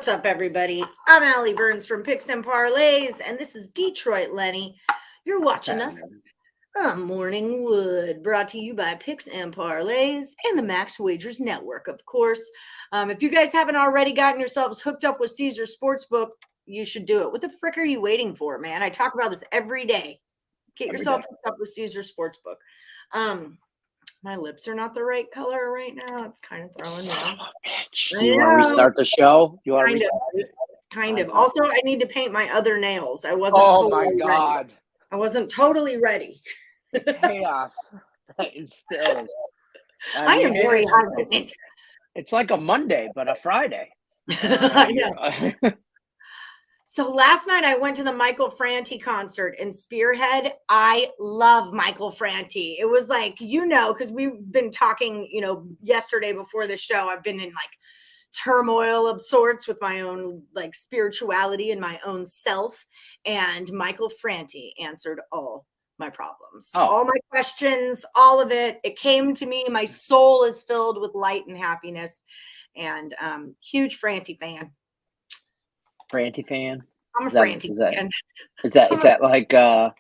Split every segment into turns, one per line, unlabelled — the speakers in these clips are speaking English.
What's up, everybody? I'm Allie Burns from Picks and Parlays, and this is Detroit Lenny. You're watching us on Morning Wood, brought to you by Picks and Parlays and the Max Wagers Network, of course. If you guys haven't already gotten yourselves hooked up with Caesar Sportsbook, you should do it. What the frick are you waiting for, man? I talk about this every day. Get yourself hooked up with Caesar Sportsbook. My lips are not the right color right now. It's kind of throwing me off.
Do you want to restart the show?
Kind of. Also, I need to paint my other nails. I wasn't.
Oh my God!
Ready. I wasn't totally ready.
Chaos. Still.
I am very hard.
It's like a Monday, but a Friday.
I know. So last night I went to the Michael Franti concert in Spearhead. I love Michael Franti. It was like, because we've been talking, yesterday before the show, I've been in like turmoil of sorts with my own like spirituality and my own self. And Michael Franti answered all my problems, all my questions, all of it. It came to me. My soul is filled with light and happiness, and huge Franti fan.
Franti fan?
I'm a Franti fan.
Is that like a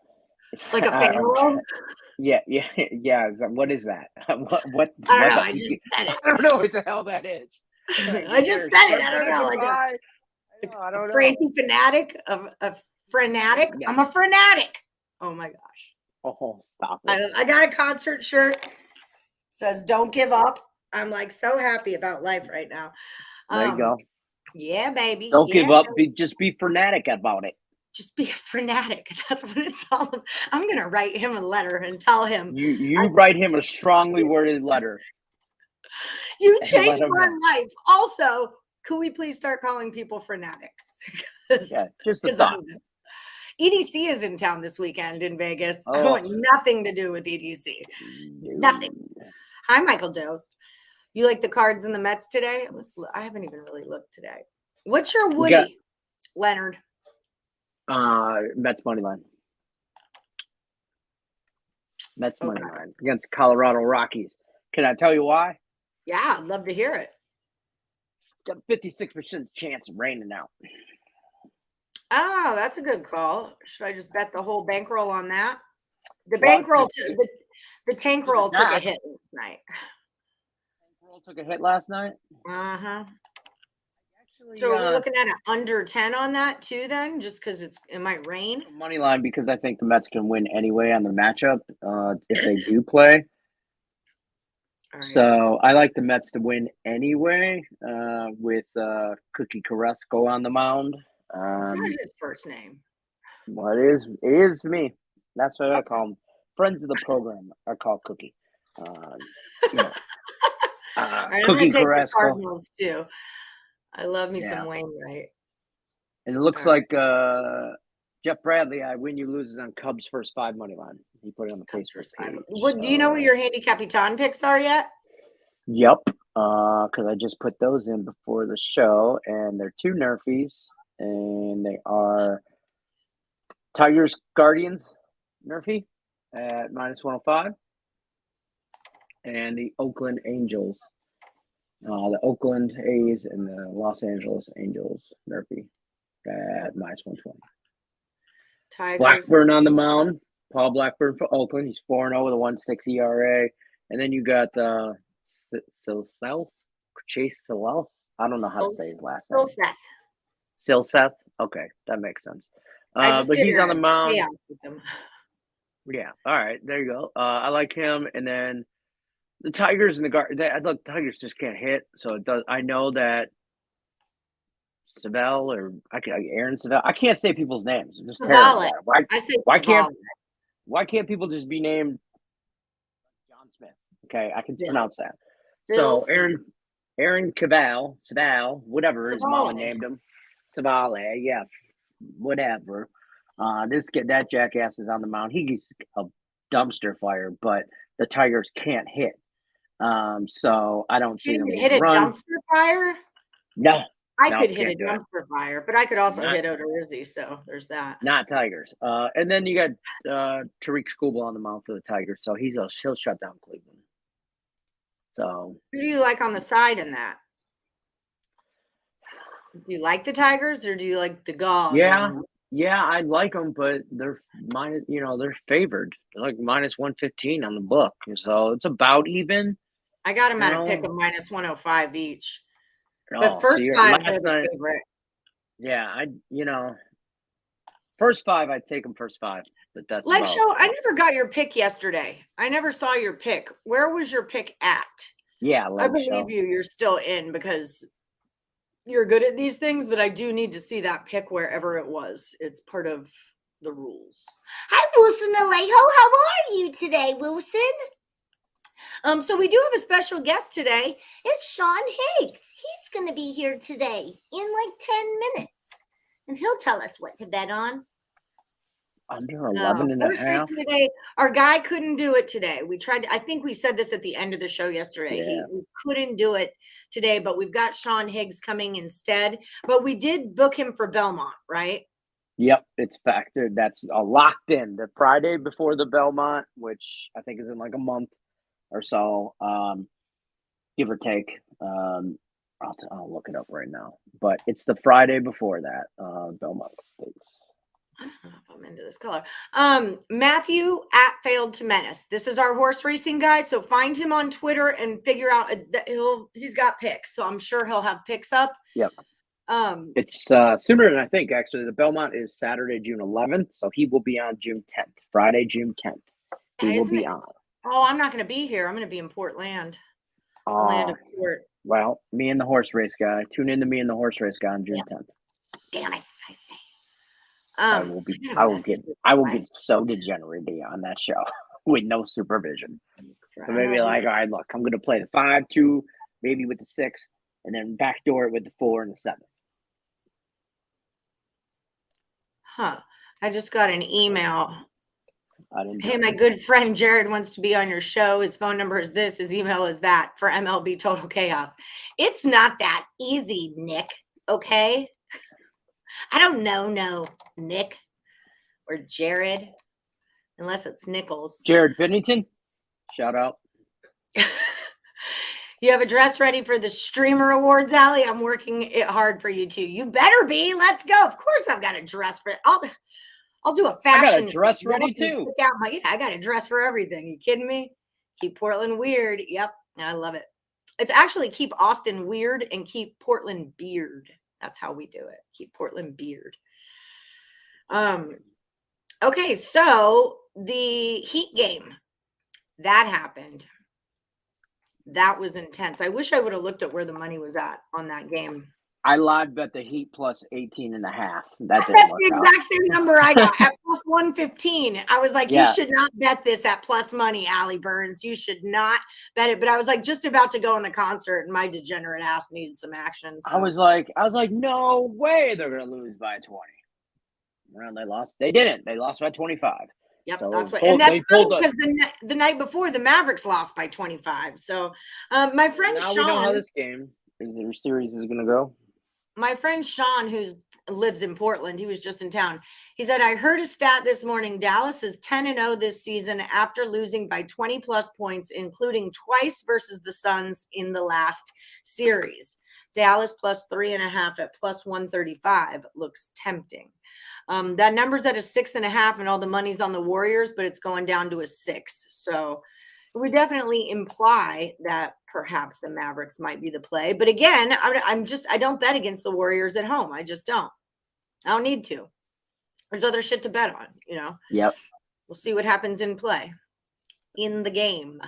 fan roll?
Yeah. What is that? What?
I don't know. I just said it.
I don't know what the hell that is.
I just said it. I don't know. I don't know. Franti fanatic of a frenetic. Yeah. I'm a frenetic. Oh my gosh.
Oh, stop it.
I got a concert shirt. It says "Don't give up." I'm like so happy about life right now.
There you go.
Yeah, baby.
Don't give up. Just be frenetic about it.
Just be a frenetic. That's what it's all about. I'm going to write him a letter and tell him.
You write him a strongly worded letter.
You changed my life. Also, could we please start calling people frenetics?
Yeah, just the thought.
EDC is in town this weekend in Vegas. I want nothing to do with EDC. Nothing. Hi, Michael Dost. You like the cards in the Mets today? Let's look. I haven't even really looked today. What's your Woody, Leonard?
Mets money line. Mets money line against Colorado Rockies. Can I tell you why?
Yeah, I'd love to hear it.
Got a 56% chance of raining out.
Oh, that's a good call. Should I just bet the whole bankroll on that? The bankroll, the tank roll took a hit last night.
Took a hit last night.
Actually, so we're looking at an under 10 on that too, then, just because it might rain.
Money line, because I think the Mets can win anyway on the matchup if they do play. Right. So I like the Mets to win anyway with Cookie Carrasco on the mound.
What's not his first name?
Well, it is me. That's what I call him. Friends of the program are called Cookie.
I'm going to take the Cardinals too. I love me some Wainwright.
And it looks like Jeff Bradley, I win, you lose on Cubs first 5 money line. He put it on the place first 5.
Do you know what your Handicapper picks are yet?
Yep. Because I just put those in before the show, and they're 2 Nerfies, and they are Tigers Guardians Nerfie at -105. And the Oakland Angels, the Oakland A's and the Los Angeles Angels Nerfie at -120.
Tigers.
Blackburn on the mound. Paul Blackburn for Oakland. He's 4-0 with a 1.6 ERA. And then you got Chase Silseth. I don't know how to say his last name. Silseth. Okay, that makes sense. But he's on the mound. Yeah. All right. There you go. I like him. And then the Tigers and the Tigers just can't hit, so it does. I know that Aaron Savell. I can't say people's names. I'm just terrible. Why can't people just be named John Smith? Okay, I can pronounce that. So Aaron Savell, whatever his mom named him, Savale, yeah, whatever. That jackass is on the mound. He's a dumpster fire, but the Tigers can't hit. So I don't see them
hit a dumpster fire.
No,
I could hit a dumpster fire, but I could also hit Odorizzi. So there's that.
Not Tigers. And then you got Tariq Skubal on the mound for the Tigers, so he'll shut down Cleveland. So
who do you like on the side in that? Do you like the Tigers or do you like the God?
Yeah, yeah, I like them, but they're they're favored. They're like minus 115 on the book, so it's about even.
I got them
You
at a pick
know,
of minus 105 each. But
oh, so
first
you're
five, they're
last
the
night.
favorite.
Yeah, first five, I'd take them first five, but that's
Like
about.
show, I never got your pick yesterday. I never saw your pick. Where was your pick at?
Yeah,
I
leg
believe
show.
you're still in because you're good at these things, but I do need to see that pick wherever it was. It's part of the rules. Hi, Wilson Alejo. How are you today, Wilson? So we do have a special guest today. It's Sean Higgs. He's going to be here today in like 10 minutes, and he'll tell us what to bet on.
Under 11 and a half.
Today, our guy couldn't do it today. We tried. I think we said this at the end of the show yesterday.
Yeah.
We couldn't do it today, but we've got Sean Higgs coming instead. But we did book him for Belmont, right?
Yep, it's factored. That's locked in. The Friday before the Belmont, which I think is in like a month or so, give or take. I'll look it up right now, but it's the Friday before that. Belmont States.
I don't know if I'm into this color. Matthew at Failed to Menace. This is our horse racing guy. So find him on Twitter and figure out that he's got picks. So I'm sure he'll have picks up.
Yep. It's sooner than I think, actually. The Belmont is Saturday, June 11th. So he will be on June 10th, Friday, June 10th. He will be on.
Oh, I'm not going to be here. I'm going to be in Portland. The land of Port.
Well, me and the horse race guy. Tune in to me and the horse race guy on June 10th.
Damn it, I say.
I will get so degenerate on that show with no supervision. So maybe like, all right, look, I'm going to play the 5-2, maybe with the 6, and then backdoor it with the 4 and the 7.
Huh. I just got an email.
Hey,
my good friend Jared wants to be on your show. His phone number is this. His email is that for MLB Total Chaos. It's not that easy, Nick. Okay. I don't know, Nick or Jared, unless it's Nichols.
Jared Bennington, shout out.
You have a dress ready for the Streamer Awards, Allie? I'm working it hard for you too. You better be. Let's go. Of course, I've got a dress for. I'll do a fashion.
I got a dress ready too.
I got a dress for everything. You kidding me? Keep Portland weird. Yep, I love it. It's actually keep Austin weird and keep Portland beard. That's how we do it. Keep Portland beard. Okay, so the Heat game that happened. That was intense. I wish I would have looked at where the money was at on that game.
I live bet the Heat plus 18.5.
That's the exact same number I got at plus 115. I was like, you should not bet this at plus money, Allie Burns. You should not bet it. But I was like just about to go in the concert and my degenerate ass needed some action. So.
I was like, no way they're gonna lose by 20. Well, they lost. They didn't. They lost by 25.
Yep,
so
that's what, and that's funny because the night before the Mavericks lost by 25. So my friend
now
Sean,
we know how this game series is gonna go.
My friend Sean, who lives in Portland, he was just in town. He said, I heard a stat this morning. Dallas is 10-0 this season after losing by 20 plus points, including twice versus the Suns in the last series. Dallas plus 3.5 at plus 135 looks tempting. That number's at a 6.5 and all the money's on the Warriors, but it's going down to a 6. So it would definitely imply that perhaps the Mavericks might be the play. But again, I don't bet against the Warriors at home. I just don't. I don't need to. There's other shit to bet on,
Yep.
We'll see what happens in play in the game.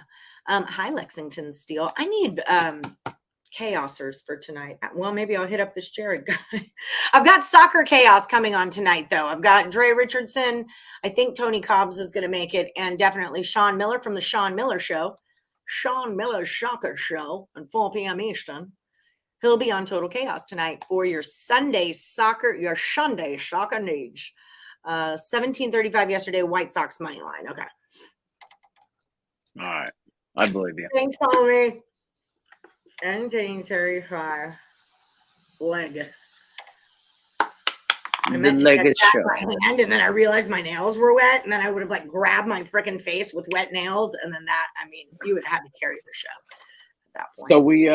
Hi, Lexington Steel. I need chaosers for tonight. Well, maybe I'll hit up this Jared guy. I've got soccer chaos coming on tonight, though. I've got Dre Richardson. I think Tony Cobbs is going to make it, and definitely Sean Miller from the Sean Miller Show. Sean Miller's Shocker Show at 4 p.m. Eastern. He'll be on Total Chaos tonight for your Sunday soccer needs. 17:35 yesterday, White Sox money line. Okay.
All right. I believe you.
Thanks, Tony. And Terry Fire. Leg. I meant to get that by hand, and then I realized my nails were wet, and then I would have grabbed my freaking face with wet nails, and then you would have had to carry the show at that point.
So we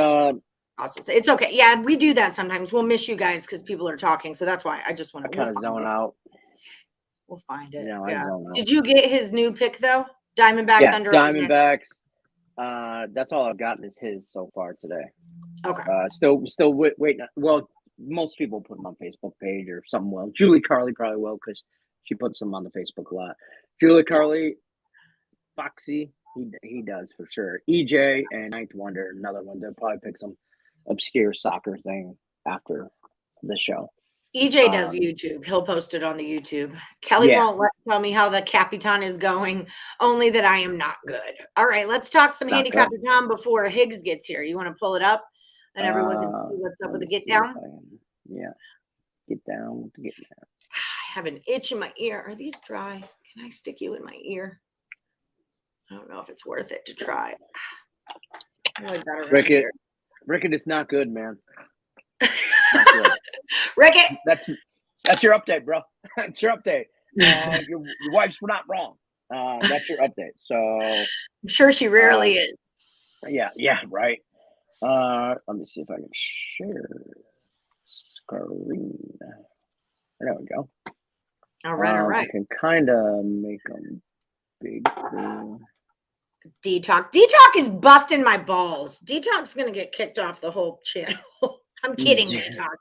also say it's okay. Yeah, we do that sometimes. We'll miss you guys because people are talking. So that's why I just want to
kind of zone out.
We'll find it.
Yeah,
Yeah.
I zone out.
Did you get his new pick though? Diamondbacks under
Diamondbacks. That's all I've gotten is his so far today.
Okay.
Still waiting. Well, most people put them on Facebook page or something. Well, Julie Carly probably will because she puts them on the Facebook a lot. Julie Carly, Foxy, he does for sure. EJ and Ninth Wonder, another one. They'll probably pick some obscure soccer thing after the show.
EJ does YouTube. He'll post it on the YouTube. Kelly won't tell me how the Capitan is going, only that I am not good. All right, let's talk some Handicapper Tom before Higgs gets here. You want to pull it up and everyone can see what's up with the get down?
Get down.
I have an itch in my ear. Are these dry? Can I stick you in my ear? I don't know if it's worth it to try.
Rickett, it's not good, man.
Rickett,
that's your update, bro. That's your update. Your wife's not wrong. That's your update. So
I'm sure she rarely is.
Yeah, right. Let me see if I can share screen. There we go.
All right.
I can kind of make them big.
Detox is busting my balls. Detox is gonna get kicked off the whole channel. I'm kidding, Detox.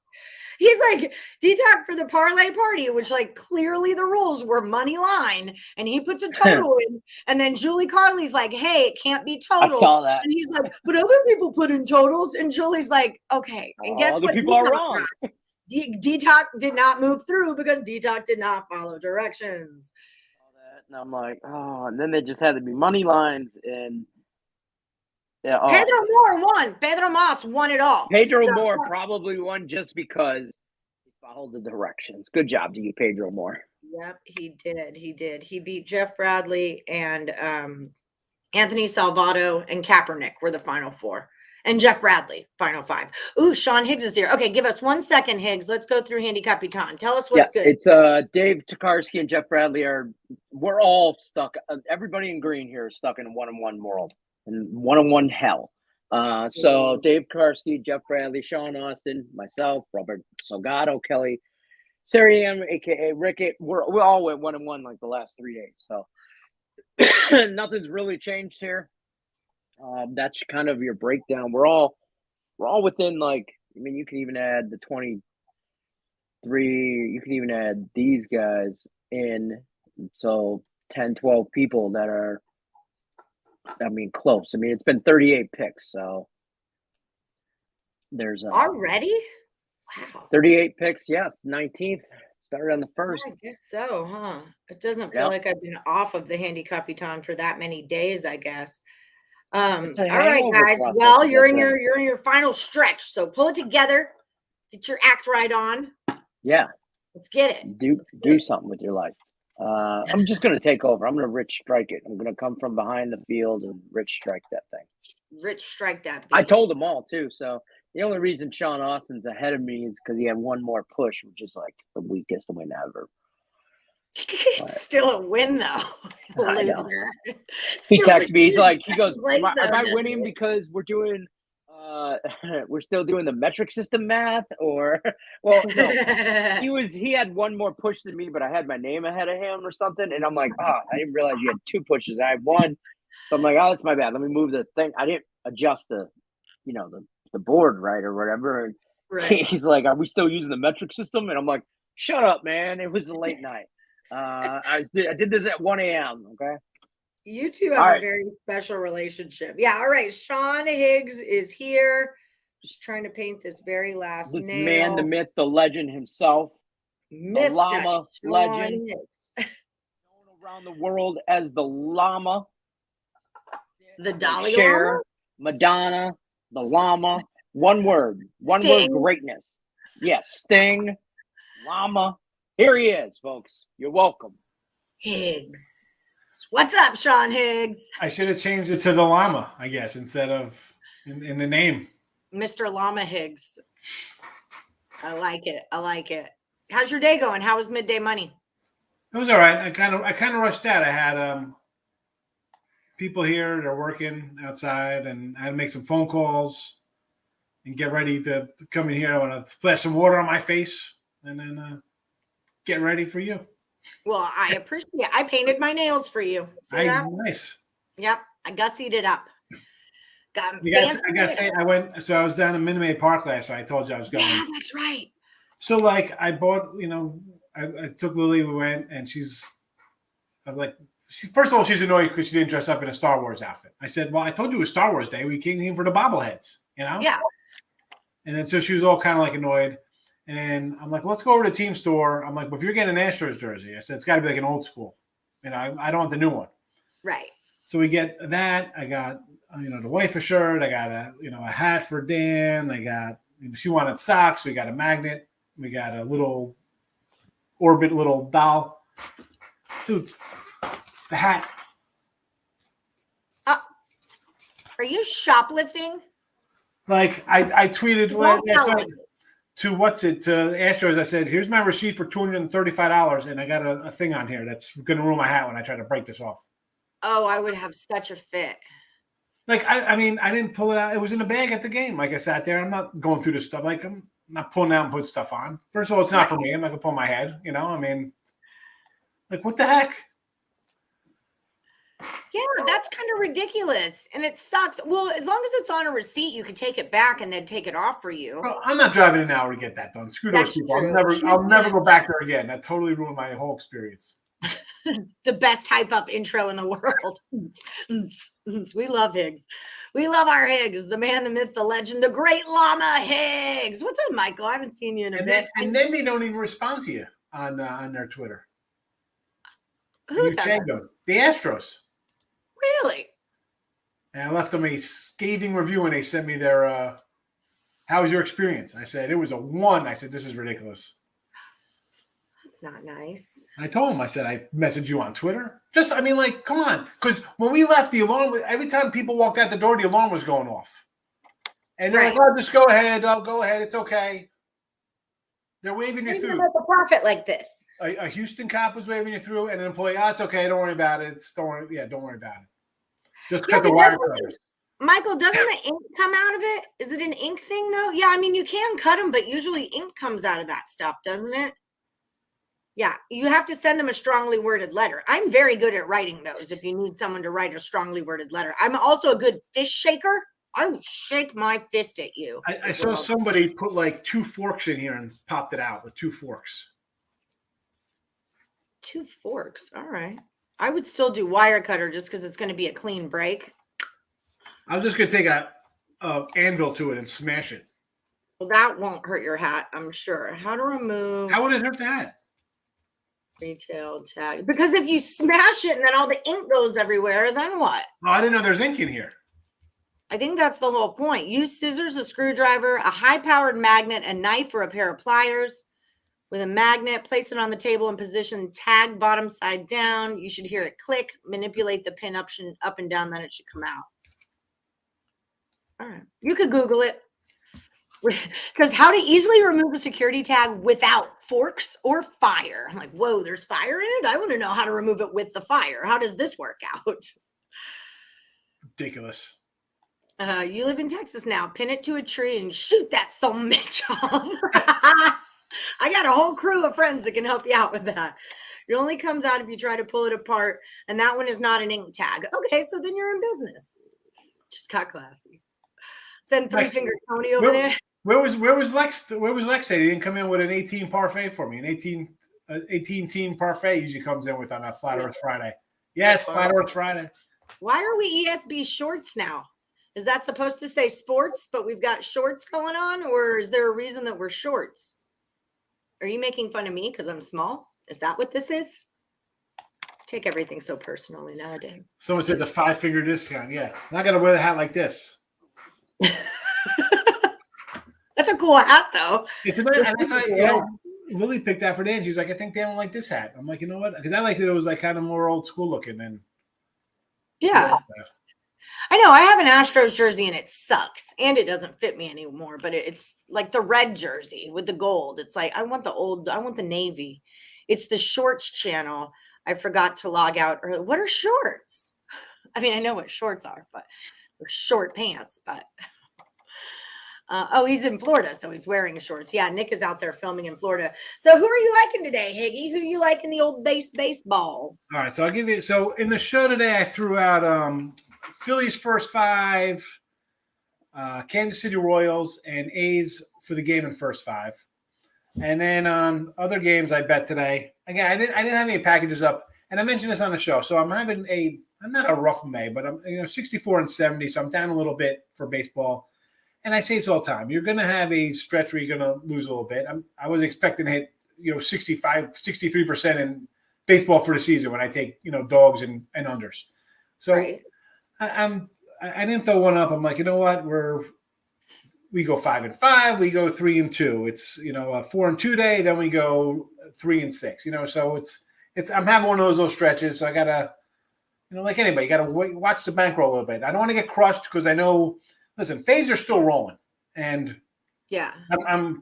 He's like, Detox for the parlay party, which like clearly the rules were money line, and he puts a total in, and then Julie Carly's like, hey, it can't be totals.
I saw that.
And he's like, but other people put in totals, and Julie's like, okay. And guess what?
People are wrong.
Detox did not move through because Detox did not follow directions.
And I'm like, and then they just had to be money lines and
Pedro Moore won. Pedro Mas won it all.
Pedro Moore probably won just because he followed the directions. Good job to you, Pedro Moore.
Yep, he did. He beat Jeff Bradley and Anthony Salvato and Kaepernick were the final four. And Jeff Bradley, final five. Ooh, Sean Higgs is here. Okay, give us 1 second, Higgs. Let's go through Handicapper. Tell us what's good.
It's Dave Tokarski and Jeff Bradley we're all stuck. Everybody in green here is stuck in a one-on-one world and one-on-one hell. So Dave Tokarski, Jeff Bradley, Sean Austin, myself, Robert Salgado, Kelly, Sariam, aka Rickett. We all went one-on-one like the last 3 days. So nothing's really changed here. That's kind of your breakdown. We're all within you can even add the 23, you can even add these guys in. So 10, 12 people that are, close. It's been 38 picks. So there's
already? Wow.
38 picks. Yeah. 19th started on the 1st.
I guess so, huh? It doesn't feel like I've been off of the Handicapper for that many days, I guess. All right, guys. Well, you're in your final stretch, so pull it together. Get your act right on.
Yeah.
Let's get it.
Do something with your life. I'm just gonna take over. I'm gonna Rich strike it. I'm gonna come from behind the field and Rich strike that thing.
Rich strike that beat.
I told them all too. So the only reason Sean Austin's ahead of me is because he had one more push, which is like the weakest win ever.
It's still a win though.
I know. He texts me. He goes, am I winning because we're doing we're still doing the metric system math, or no. He had one more push than me, but I had my name ahead of him or something, and I'm like, I didn't realize you had 2 pushes. I had 1. So I'm like, that's my bad. Let me move the thing. I didn't adjust the board right or whatever. And he's like, are we still using the metric system? And I'm like, shut up, man. It was a late night. I did this at 1 a.m. Okay.
You two have a very special relationship. Yeah. All right. Sean Higgs is here. Just trying to paint this very last
this
nail.
Man, the myth, the legend himself.
Mr.
The llama
Sean
legend.
Higgs.
Known around the world as the llama.
The Dalai
Lama? Madonna, the llama. One word. One word greatness. Yes. Sting. Llama. Here he is, folks. You're welcome.
Higgs. What's up, Sean Higgs?
I should have changed it to the llama, I guess, instead of in the name.
Mr. Llama Higgs. I like it. How's your day going? How was midday money?
It was all right. I kind of rushed out. I had people here that are working outside, and I had to make some phone calls. and get ready to come in here. I want to splash some water on my face and then get ready for you.
Well, I appreciate it. I painted my nails for you. See that?
Nice.
Yep. I gussied it up.
I gotta say, I was down in Minute Park last night. I told you I was going.
Yeah, that's right.
So like I bought, I took Lily, we went, and I was like, first of all, she's annoyed because she didn't dress up in a Star Wars outfit. I said, well, I told you it was Star Wars Day. We came in for the bobbleheads,
Yeah.
And then so she was all kind of like annoyed. And then I'm like, well, let's go over to the team store. I'm like, well, if you're getting an Astros jersey, I said, it's got to be like an old school. I don't want the new one.
Right.
So we get that. I got, the wife a shirt. I got a hat for Dan. I got, she wanted socks. We got a magnet. We got a little orbit little doll. Dude, the hat.
Are you shoplifting?
Like I tweeted to Astros. I said, here's my receipt for $235, and I got a thing on here that's going to ruin my hat when I try to break this off.
Oh, I would have such a fit.
Like, I didn't pull it out. It was in a bag at the game. Like, I sat there. I'm not going through this stuff. Like, I'm not pulling out and putting stuff on. First of all, it's not for me. I'm not going to pull my head. Like, what the heck?
Yeah, that's kind of ridiculous. And it sucks. Well, as long as it's on a receipt, you can take it back and then take it off for you.
Well, I'm not driving an hour to get that done. Screw those people. I'll never go back there again. That totally ruined my whole experience.
The best hype up intro in the world. We love Higgs. We love our Higgs, the man, the myth, the legend, the great llama Higgs. What's up, Michael? I haven't seen you in a bit.
And then they don't even respond to you on their Twitter.
Who does?
The Astros.
Really?
And I left them a scathing review, and they sent me their how was your experience? I said, it was a 1. I said, this is ridiculous.
That's not nice.
I told him, I said, I messaged you on Twitter. Come on. Because when we left, the alarm, every time people walked out the door, the alarm was going off. And they're like, oh, just go ahead. Oh, go ahead. It's okay. They're waving you through.
About the profit like this.
A Houston cop was waving you through, and an employee, it's okay. Don't worry about it. Don't worry about it. Just cut the wire cutters.
Michael, doesn't the ink come out of it? Is it an ink thing, though? Yeah, you can cut them, but usually ink comes out of that stuff, doesn't it? Yeah, you have to send them a strongly worded letter. I'm very good at writing those if you need someone to write a strongly worded letter. I'm also a good fist shaker. I will shake my fist at you.
I saw somebody put like 2 forks in here and popped it out with 2 forks.
2 forks. All right. I would still do wire cutter just because it's going to be a clean break.
I was just going to take a anvil to it and smash it.
Well, that won't hurt your hat, I'm sure. How to remove?
How would it hurt the hat?
Retail tag. Because if you smash it and then all the ink goes everywhere, then what?
Oh, I didn't know there's ink in here.
I think that's the whole point. Use scissors, a screwdriver, a high-powered magnet, a knife, or a pair of pliers. With a magnet, place it on the table and position tag bottom side down. You should hear it click. Manipulate the pin up and down, then it should come out. All right. You could Google it. Because how to easily remove a security tag without forks or fire. I'm like, whoa, there's fire in it? I want to know how to remove it with the fire. How does this work out?
Ridiculous.
You live in Texas now. Pin it to a tree and shoot that son bitch off. I got a whole crew of friends that can help you out with that. It only comes out if you try to pull it apart, and that one is not an ink tag. Okay, so then you're in business. Just got classy. Send 3-finger Tony over there.
Where was Lex? Where was Lex? He didn't come in with an 18 parfait for me. An 18 team parfait usually comes in with on a Flat Earth Friday. Yes, Flat Earth Friday.
Why are we ESB shorts now? Is that supposed to say sports, but we've got shorts going on, or is there a reason that we're shorts? Are you making fun of me because I'm small? Is that what this is? Take everything so personally nowadays.
Someone said the 5-finger discount. Yeah, I'm not gonna wear the hat like this.
That's a cool hat, though.
It's a nice, and that's why, Lily picked that for Dan. She's like, I think Dan will like this hat. I'm like, you know what? Because I liked it. It was like kind of more old school looking. And
yeah. I know. I have an Astros jersey and it sucks and it doesn't fit me anymore, but it's like the red jersey with the gold. It's like, I want the navy. It's the shorts channel. I forgot to log out. Or what are shorts? I mean, I know what shorts are, but they're short pants, but He's in Florida, so he's wearing shorts. Yeah, Nick is out there filming in Florida. So who are you liking today, Higgy? Who you like in the old baseball?
All right, so I'll give you. So in the show today, I threw out Phillies first 5, Kansas City Royals, and A's for the game in first 5. And then on other games I bet today, again, I didn't have any packages up, and I mentioned this on the show. So I'm not a rough May, but I'm 64 and 70, so I'm down a little bit for baseball. And I say this all the time: you're going to have a stretch where you're going to lose a little bit. I was expecting to hit 65, 63% in baseball for the season when I take dogs and unders. So
right.
I didn't throw one up. I'm like, you know what? We go 5 and 5. We go 3 and 2. It's a 4 and 2 day. Then we go 3 and 6. So it's I'm having one of those stretches. So I gotta like anybody, you gotta watch the bankroll a little bit. I don't want to get crushed because I know. Listen, Fays are still rolling, and
yeah,
I'm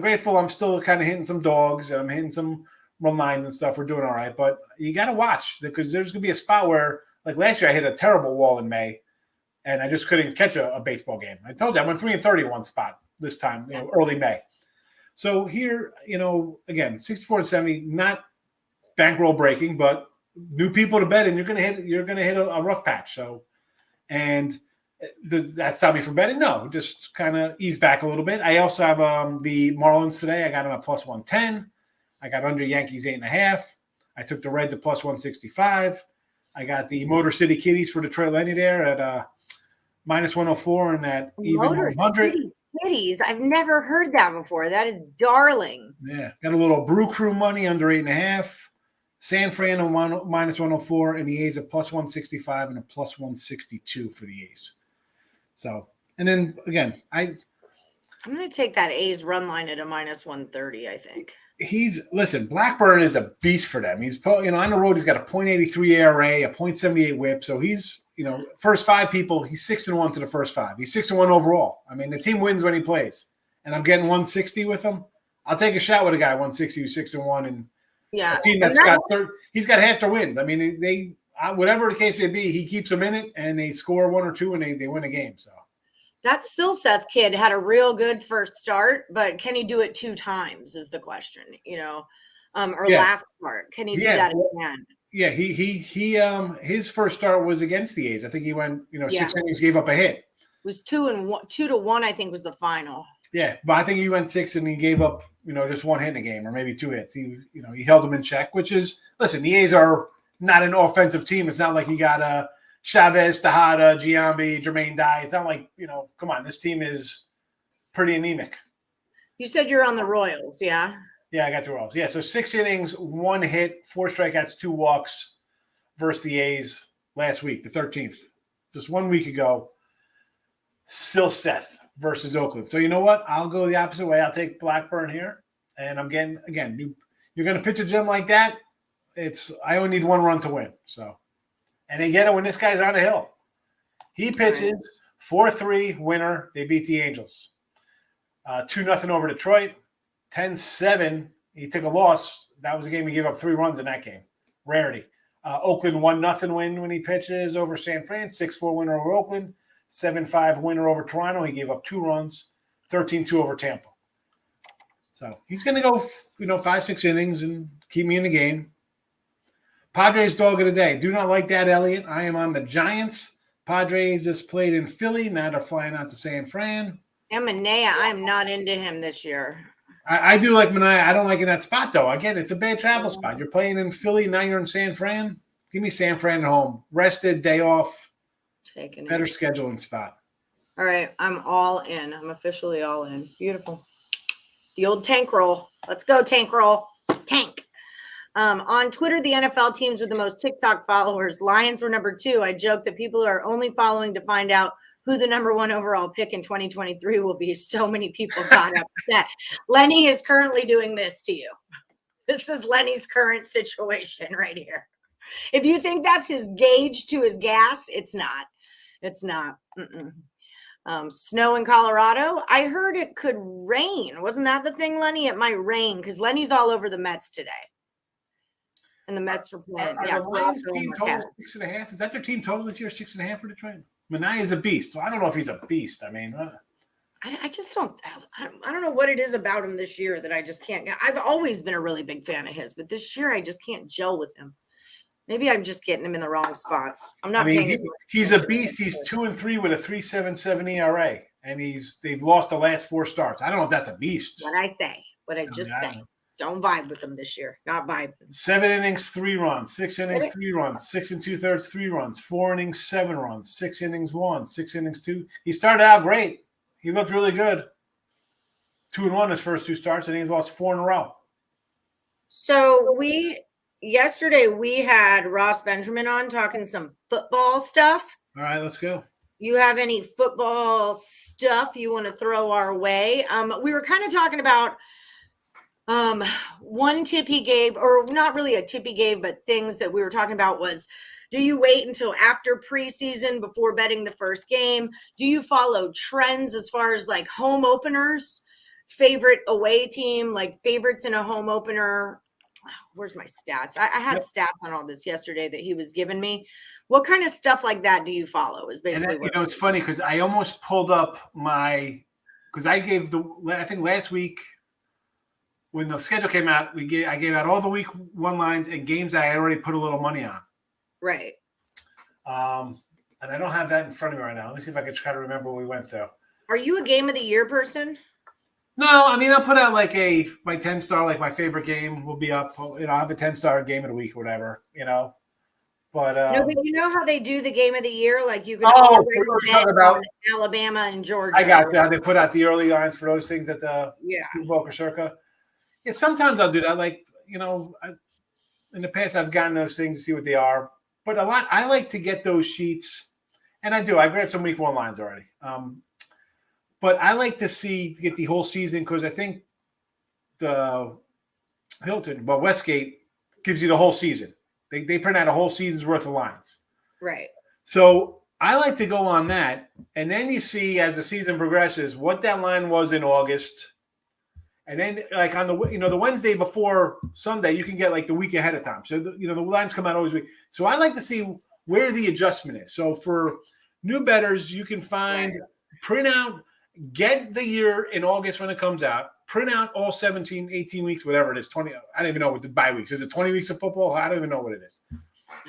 grateful. I'm still kind of hitting some dogs. I'm hitting some run lines and stuff. We're doing all right, but you got to watch because there's gonna be a spot where, like last year, I hit a terrible wall in May, and I just couldn't catch a baseball game. I told you I went 3 and 30 one spot this time, early May. So here, again, 64 and 70, not bankroll breaking, but new people to bet, and you're gonna hit a rough patch. So, and does that stop me from betting? No, just kind of ease back a little bit. I also have the Marlins today. I got them at plus 110. I got under Yankees 8.5. I took the Reds at plus 165. I got the Motor City Kitties for Detroit Lenny there at minus 104 and at even 100.
Kitties. I've never heard that before. That is darling.
Yeah, got a little Brew Crew money under 8.5. San Fran on minus 104 and the A's at plus 165 and a plus 162 for the A's. So, and then again, I'm
going to take that A's run line at a minus 130, I think.
Listen, Blackburn is a beast for them. He's, on the road, he's got a .83 ERA, a .78 whip. So he's, first 5 people, he's 6-1 to the first 5. He's 6-1 overall. I mean, the team wins when he plays. And I'm getting 160 with him. I'll take a shot with a guy 160 who's 6-1 and a team that's he's got half their wins. I mean, they whatever the case may be, he keeps them in it, and they score 1 or 2, and they win a game. So
that Silseth kid had a real good first start, but can he do it 2 times is the question, last start. Can he do that again?
Yeah, he his first start was against the A's. I think he went 6 innings, gave up a hit. It
was 2-1, I think was the final.
Yeah, but I think he went 6 and he gave up just 1 hit in a game or maybe 2 hits. He he held them in check, which is listen. The A's are not an offensive team. It's not like he got Chavez, Tejada, Giambi, Jermaine Dye. It's not like, come on, this team is pretty anemic.
You said you're on the Royals, yeah?
Yeah, I got the Royals. Yeah, so 6 innings, 1 hit, 4 strikeouts, 2 walks versus the A's last week, the 13th. Just 1 week ago, Silseth versus Oakland. So you know what? I'll go the opposite way. I'll take Blackburn here. And I'm getting, again, you're going to pitch a gem like that, I only need 1 run to win. So, and they get it when this guy's on the hill. He pitches 4-3 winner. They beat the Angels. 2-0 over Detroit. 10-7. He took a loss. That was a game he gave up 3 runs in that game. Rarity. Oakland 1-0 win when he pitches over San Fran. 6-4 winner over Oakland. 7-5 winner over Toronto. He gave up 2 runs. 13-2 over Tampa. So he's going to go, 5-6 innings and keep me in the game. Padres dog of the day. Do not like that, Elliot. I am on the Giants. Padres just played in Philly. Now they're flying out to San Fran.
And Manea, I'm not into him this year.
I do like Manea. I don't like in that spot, though. Again, it's a bad travel spot. You're playing in Philly. Now you're in San Fran. Give me San Fran at home. Rested, day off.
Taking
better scheduling spot.
All right. I'm all in. I'm officially all in. Beautiful. The old tank roll. Let's go, tank roll. Tank. On Twitter, the NFL teams with the most TikTok followers. Lions were number 2. I joke that people are only following to find out who the number 1 overall pick in 2023 will be. So many people got upset. Lenny is currently doing this to you. This is Lenny's current situation right here. If you think that's his gauge to his gas, it's not. It's not. Snow in Colorado. I heard it could rain. Wasn't that the thing, Lenny? It might rain because Lenny's all over the Mets today. And the Mets were playing.
Are the Lions team total 6.5? Is that their team total this year? 6.5 for Detroit? Manea is a beast. Well, I don't know if he's a beast. I mean,
I just don't. I don't know what it is about him this year that I just can't. I've always been a really big fan of his, but this year I just can't gel with him. Maybe I'm just getting him in the wrong spots. I'm not paying.
He's a beast. He's 2-3 with a 3.77 ERA, and they've lost the last 4 starts. I don't know if that's a beast.
What I say, what I just say. Don't vibe with him this year. Not vibe.
7 innings, 3 runs. 6 innings, 3 runs. 6 2/3, 3 runs. 4 innings, 7 runs. 6 innings, 1. 6 innings, 2. He started out great. He looked really good. 2-1 his first 2 starts, and he's lost 4 in a row.
So yesterday we had Ross Benjamin on talking some football stuff.
All right, let's go.
You have any football stuff you want to throw our way? We were kind of talking about one tip he gave, or not really a tip he gave, but things that we were talking about was, do you wait until after preseason before betting the first game? Do you follow trends as far as like home openers, favorite away team, like favorites in a home opener? Where's my stats? I had stats on all this yesterday that he was giving me. What kind of stuff like that do you follow? Is basically
what it's funny because I almost pulled up because I gave I think last week when the schedule came out, I gave out all the week 1 lines and games I had already put a little money on.
Right.
And I don't have that in front of me right now. Let me see if I can try to remember what we went through.
Are you a game of the year person?
No, I mean, I'll put out like my 10-star, like my favorite game will be up. You know, I have a 10-star game of the week or whatever, you know. But
no, but you know how they do the game of the year? Like you can
talk about
Alabama and Georgia.
I got that. They put out the early lines for those things at the Super Bowl or circa. Yeah, sometimes I'll do that. Like, you know, in the past I've gotten those things to see what they are. But I like to get those sheets, and I do. I grabbed some week 1 lines already. But I like to get the whole season because I think the Westgate gives you the whole season. They print out a whole season's worth of lines.
Right.
So I like to go on that, and then you see as the season progresses what that line was in August, and then like on the Wednesday before Sunday, you can get like the week ahead of time. So the lines come out always week. So I like to see where the adjustment is. So for new bettors, you can print out. Get the year in August when it comes out. Print out all 17, 18 weeks, whatever it is. 20. I don't even know what the bye weeks is. It 20 weeks of football? I don't even know what it is.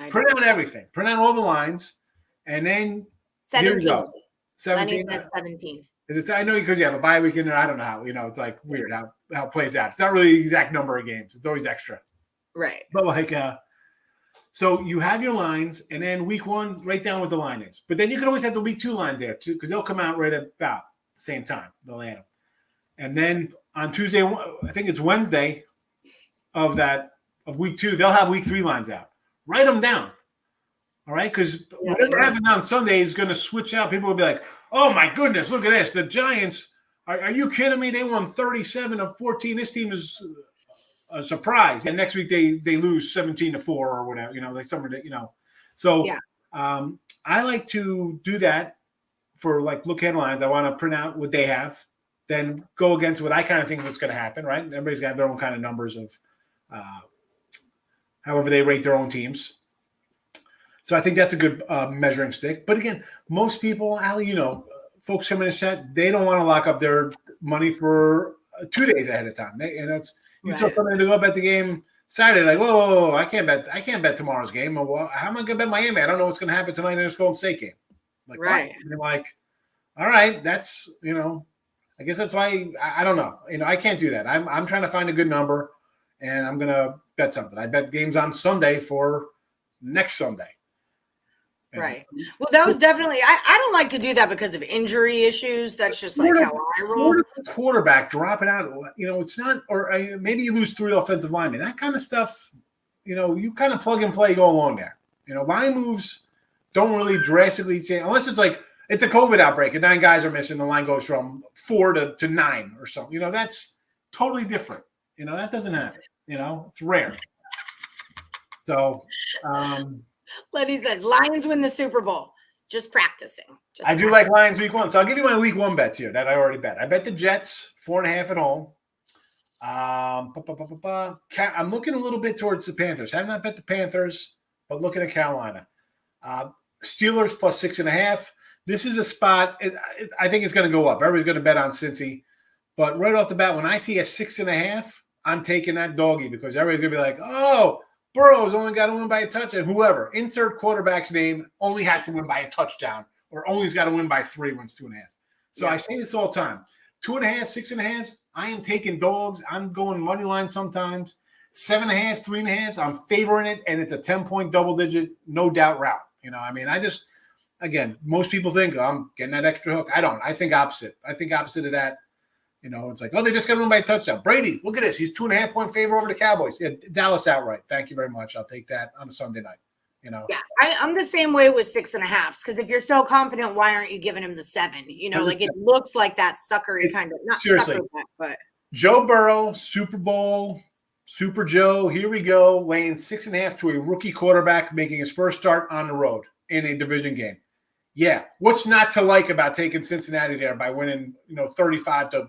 Print out everything. Print out all the lines, and then
17.
17.
17.
Is it? I know because you have a bye week in there. I don't know how. It's like weird how it plays out. It's not really the exact number of games. It's always extra.
Right.
But like, so you have your lines, and then week 1, write down what the line is. But then you can always have the week 2 lines there too, because they'll come out right about same time. They'll add them. And then on Tuesday, I think it's Wednesday of week 2, they'll have week 3 lines out. Write them down. All right? Because whatever happens on Sunday is going to switch out. People will be like, oh my goodness, look at this. The Giants, are you kidding me? They won 37 of 14. This team is a surprise. And next week they lose 17-4 or whatever, like somewhere that, So I like to do that. For like look headlines, I want to print out what they have, then go against what I kind of think what's going to happen, right? Everybody's got their own kind of numbers of however they rate their own teams. So I think that's a good measuring stick. But again, most people, Ali, folks come in and chat, they don't want to lock up their money for 2 days ahead of time. You tell somebody to go bet the game Saturday, like, whoa, I can't bet tomorrow's game. Well, how am I going to bet Miami? I don't know what's going to happen tonight in this Golden State game. Like, right. And you're like, all right, that's, I guess that's why I don't know. I can't do that. I'm trying to find a good number, and I'm going to bet something. I bet games on Sunday for next Sunday.
Right. Well, that was definitely, I don't like to do that because of injury issues. That's just like how I roll.
Quarterback dropping out, it's not, or maybe you lose 3 offensive linemen. That kind of stuff, you kind of plug and play, go along there. Line moves don't really drastically change unless it's like it's a COVID outbreak and 9 guys are missing. The line goes from 4 to 9 or something. That's totally different. That doesn't happen. It's rare. So,
Lenny says Lions win the Super Bowl. Just practicing.
I do like Lions week 1. So I'll give you my week 1 bets here that I already bet. I bet the Jets 4.5 at home. I'm looking a little bit towards the Panthers. I have not bet the Panthers, but looking at Carolina. Steelers plus 6.5. This is a spot. I think it's going to go up. Everybody's going to bet on Cincy. But right off the bat, when I see a 6.5, I'm taking that doggy because everybody's going to be like, oh, Burrow's only got to win by a touchdown. Whoever, insert quarterback's name, only has to win by a touchdown or only's got to win by 3 when it's 2.5. So I say this all the time. 2.5, 6.5, I am taking dogs. I'm going money line sometimes. 7.5, 3.5, I'm favoring it, and it's a 10-point double-digit, no doubt route. I mean, again, most people think I'm getting that extra hook. I don't. I think opposite. I think opposite of that. It's like, oh, they just got to win by a touchdown. Brady, look at this. He's 2.5-point favor over the Cowboys. Yeah, Dallas outright. Thank you very much. I'll take that on a Sunday night.
Yeah, I'm the same way with 6.5s because if you're so confident, why aren't you giving him the 7? Like it looks like that suckery kind of not
seriously.
Sucker, but
Joe Burrow, Super Bowl, Super Joe. Here we go, laying 6.5 to a rookie quarterback making his first start on the road in a division game. Yeah, what's not to like about taking Cincinnati there by winning, 35 to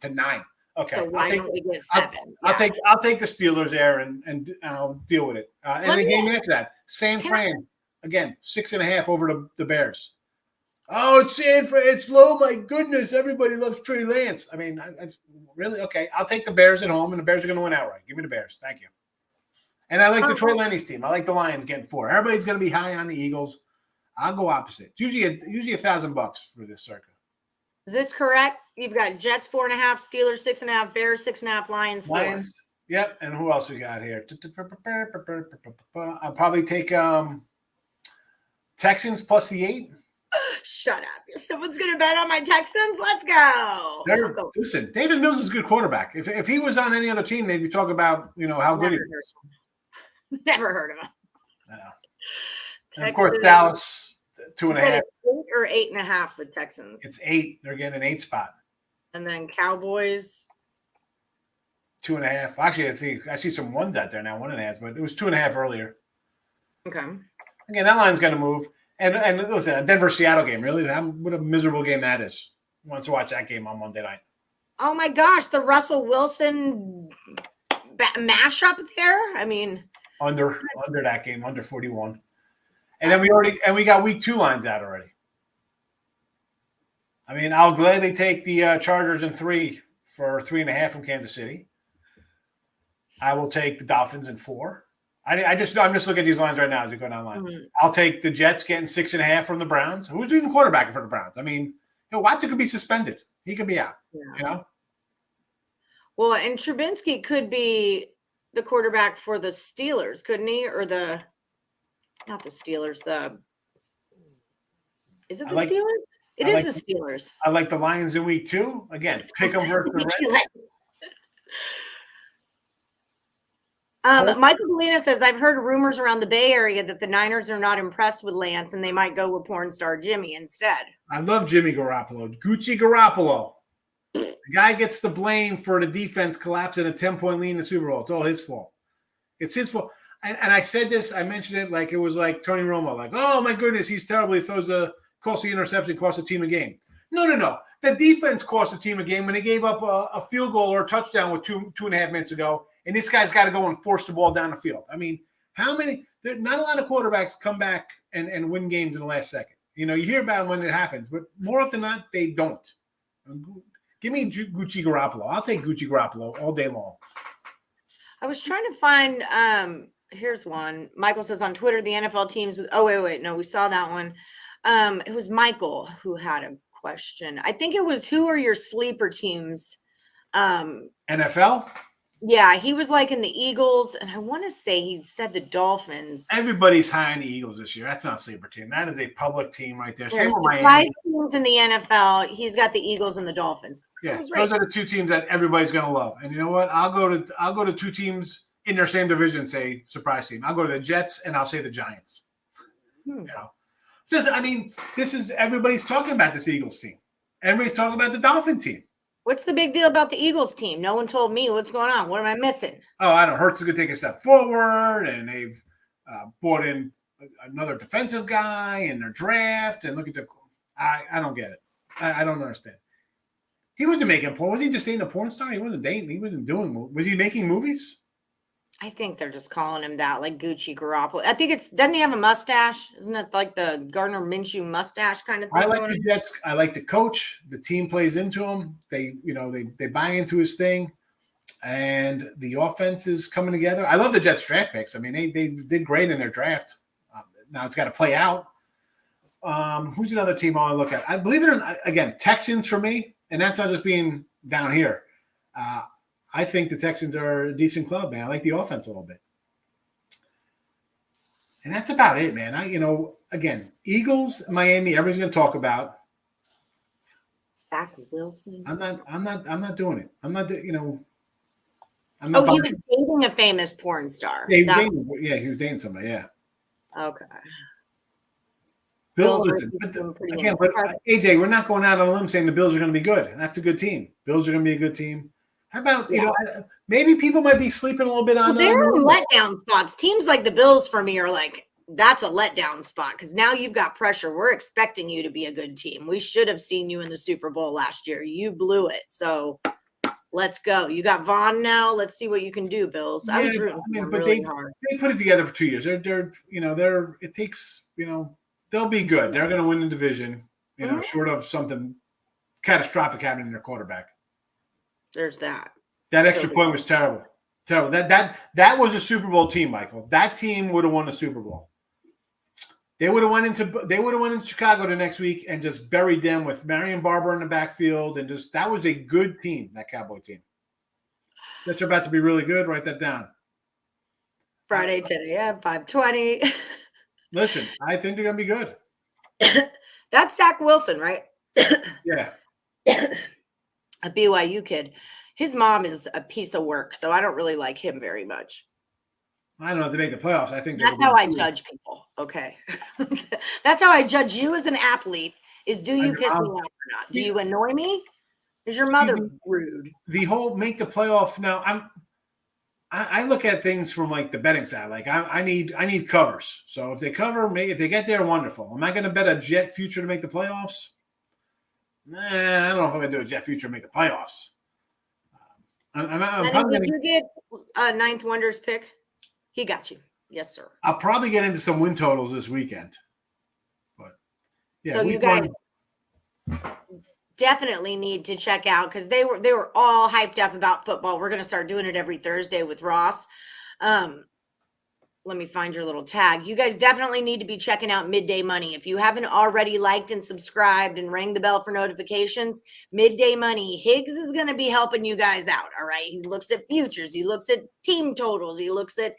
9? Okay,
so why don't we get 7?
I'll take the Steelers there and I'll deal with it. And the game after that, San Fran again, 6.5 over the Bears. Oh, it's San Fran. It's low. My goodness, everybody loves Trey Lance. I mean, I really okay. I'll take the Bears at home, and the Bears are going to win outright. Give me the Bears, thank you. And I like the Trey Lenny's team. I like the Lions getting 4. Everybody's going to be high on the Eagles. I'll go opposite. It's usually $1,000 for this circa.
Is this correct? You've got Jets 4.5, Steelers 6.5, Bears 6.5, Lions 4.
Lions. Yep. And who else we got here? I'll probably take Texans plus the 8.
Shut up. Someone's going to bet on my Texans? Let's go.
Listen, David Mills is a good quarterback. If he was on any other team, they'd be talking about, how good he is.
Never heard of him.
I know. And of course, Dallas, 2.5.
8 or 8.5 with Texans?
It's 8. They're getting an 8 spot.
And then Cowboys.
2.5. Actually, I see some ones out there now, 1.5, but it was 2.5 earlier.
Okay.
Again, that line's going to move. And listen, a Denver-Seattle game, really? What a miserable game that is. Who wants to watch that game on Monday night?
Oh, my gosh. The Russell Wilson mashup there? I mean.
Under that game, under 41. And then we got week 2 lines out already. I mean, I'll gladly take the Chargers in 3 for 3.5 from Kansas City. I will take the Dolphins in 4. I'm just looking at these lines right now as we go down the line. Mm-hmm. I'll take the Jets getting 6.5 from the Browns. Who's even quarterbacking for the Browns? I mean, Watson could be suspended. He could be out. Yeah.
Well, and Trubinsky could be the quarterback for the Steelers, couldn't he? Or not the Steelers. Is it the Steelers? It is the Steelers.
I like the Lions in week 2. Again, pick them versus the Reds.
Michael Molina says, I've heard rumors around the Bay Area that the Niners are not impressed with Lance and they might go with porn star Jimmy instead.
I love Jimmy Garoppolo. Gucci Garoppolo. The guy gets the blame for the defense collapsing a 10-point lead in the Super Bowl. It's all his fault. It's his fault. And I said this, I mentioned it like it was like Tony Romo, like, oh my goodness, he's terrible. He costs the interception, costs the team a game. No. The defense cost the team a game when they gave up a field goal or a touchdown with 2.5 minutes ago, and this guy's got to go and force the ball down the field. I mean, not a lot of quarterbacks come back and win games in the last second. You hear about them when it happens, but more often than not, they don't. Give me Gucci Garoppolo. I'll take Gucci Garoppolo all day long.
I was trying to find here's one. Michael says on Twitter, the NFL teams. Oh, wait. No, we saw that one. It was Michael who had a question. I think it was, who are your sleeper teams?
NFL?
Yeah, he was like in the Eagles, and I want to say he said the Dolphins.
Everybody's high on the Eagles this year. That's not a sleeper team. That is a public team right there.
Same with Miami. Teams in the NFL, he's got the Eagles and the Dolphins.
Yeah, those are the 2 teams that everybody's going to love. And you know what? I'll go to 2 teams in their same division and say surprise team. I'll go to the Jets and I'll say the Giants. This is everybody's talking about this Eagles team. Everybody's talking about the Dolphin team.
What's the big deal about the Eagles team? No one told me what's going on. What am I missing?
Oh, I don't know. Hurts is going to take a step forward, and they've brought in another defensive guy in their draft. And look at I don't get it. I don't understand. He wasn't making porn. Was he just dating a porn star? He wasn't dating. He wasn't doing movies. Was he making movies?
I think they're just calling him that, like Gucci Garoppolo. I think doesn't he have a mustache? Isn't it like the Gardner Minshew mustache kind of thing?
I like the Jets. I like the coach. The team plays into him. They buy into his thing, and the offense is coming together. I love the Jets draft picks. I mean, they did great in their draft. Now it's got to play out. Who's another team I want to look at? I believe it or not, again, Texans for me, and that's not just being down here. I think the Texans are a decent club, man. I like the offense a little bit. And that's about it, man. Again, Eagles, Miami, everybody's going to talk about.
Zach Wilson.
I'm not doing it. I'm not,
he was dating a famous porn star.
Yeah, he was dating somebody, yeah.
Okay.
Bills, AJ, we're not going out on a limb saying the Bills are going to be good. That's a good team. Bills are going to be a good team. How about, maybe people might be sleeping a little bit on
they're in letdown spots. Teams like the Bills for me are like, that's a letdown spot because now you've got pressure. We're expecting you to be a good team. We should have seen you in the Super Bowl last year. You blew it. So let's go. You got Vaughn now. Let's see what you can do, Bills. I was rooting for them really hard.
They put it together for 2 years. It takes, they'll be good. They're going to win the division, short of something catastrophic happening to their quarterback.
There's that.
That extra point was terrible. Terrible. That was a Super Bowl team, Michael. That team would have won the Super Bowl. They would have went into Chicago the next week and just buried them with Marion Barber in the backfield, and that was a good team, that Cowboy team. That's about to be really good. Write that down.
Friday today, 5:20.
Listen, I think they're gonna be good.
That's Zach Wilson, right?
Yeah.
A BYU kid. His mom is a piece of work, so I don't really like him very much.
I don't know if they make the playoffs. I think
that's how I judge people. Okay. That's how I judge you as an athlete is do you piss me off or not? Do you annoy me? Is your mother rude?
The whole make the playoff. Now I look at things from like the betting side. Like I need covers. So if they cover, if they get there, wonderful. Am I going to bet a Jet future to make the playoffs? I don't know if I'm going to do a Jet future to make the playoffs.
Did you get Ninth Wonder's pick? He got you. Yes, sir.
I'll probably get into some win totals this weekend. But yeah,
so you guys definitely need to check out because they were all hyped up about football. We're going to start doing it every Thursday with Ross. Let me find your little tag. You guys definitely need to be checking out Midday Money. If you haven't already liked and subscribed and rang the bell for notifications, Midday Money, Higgs is going to be helping you guys out, all right? He looks at futures. He looks at team totals. He looks at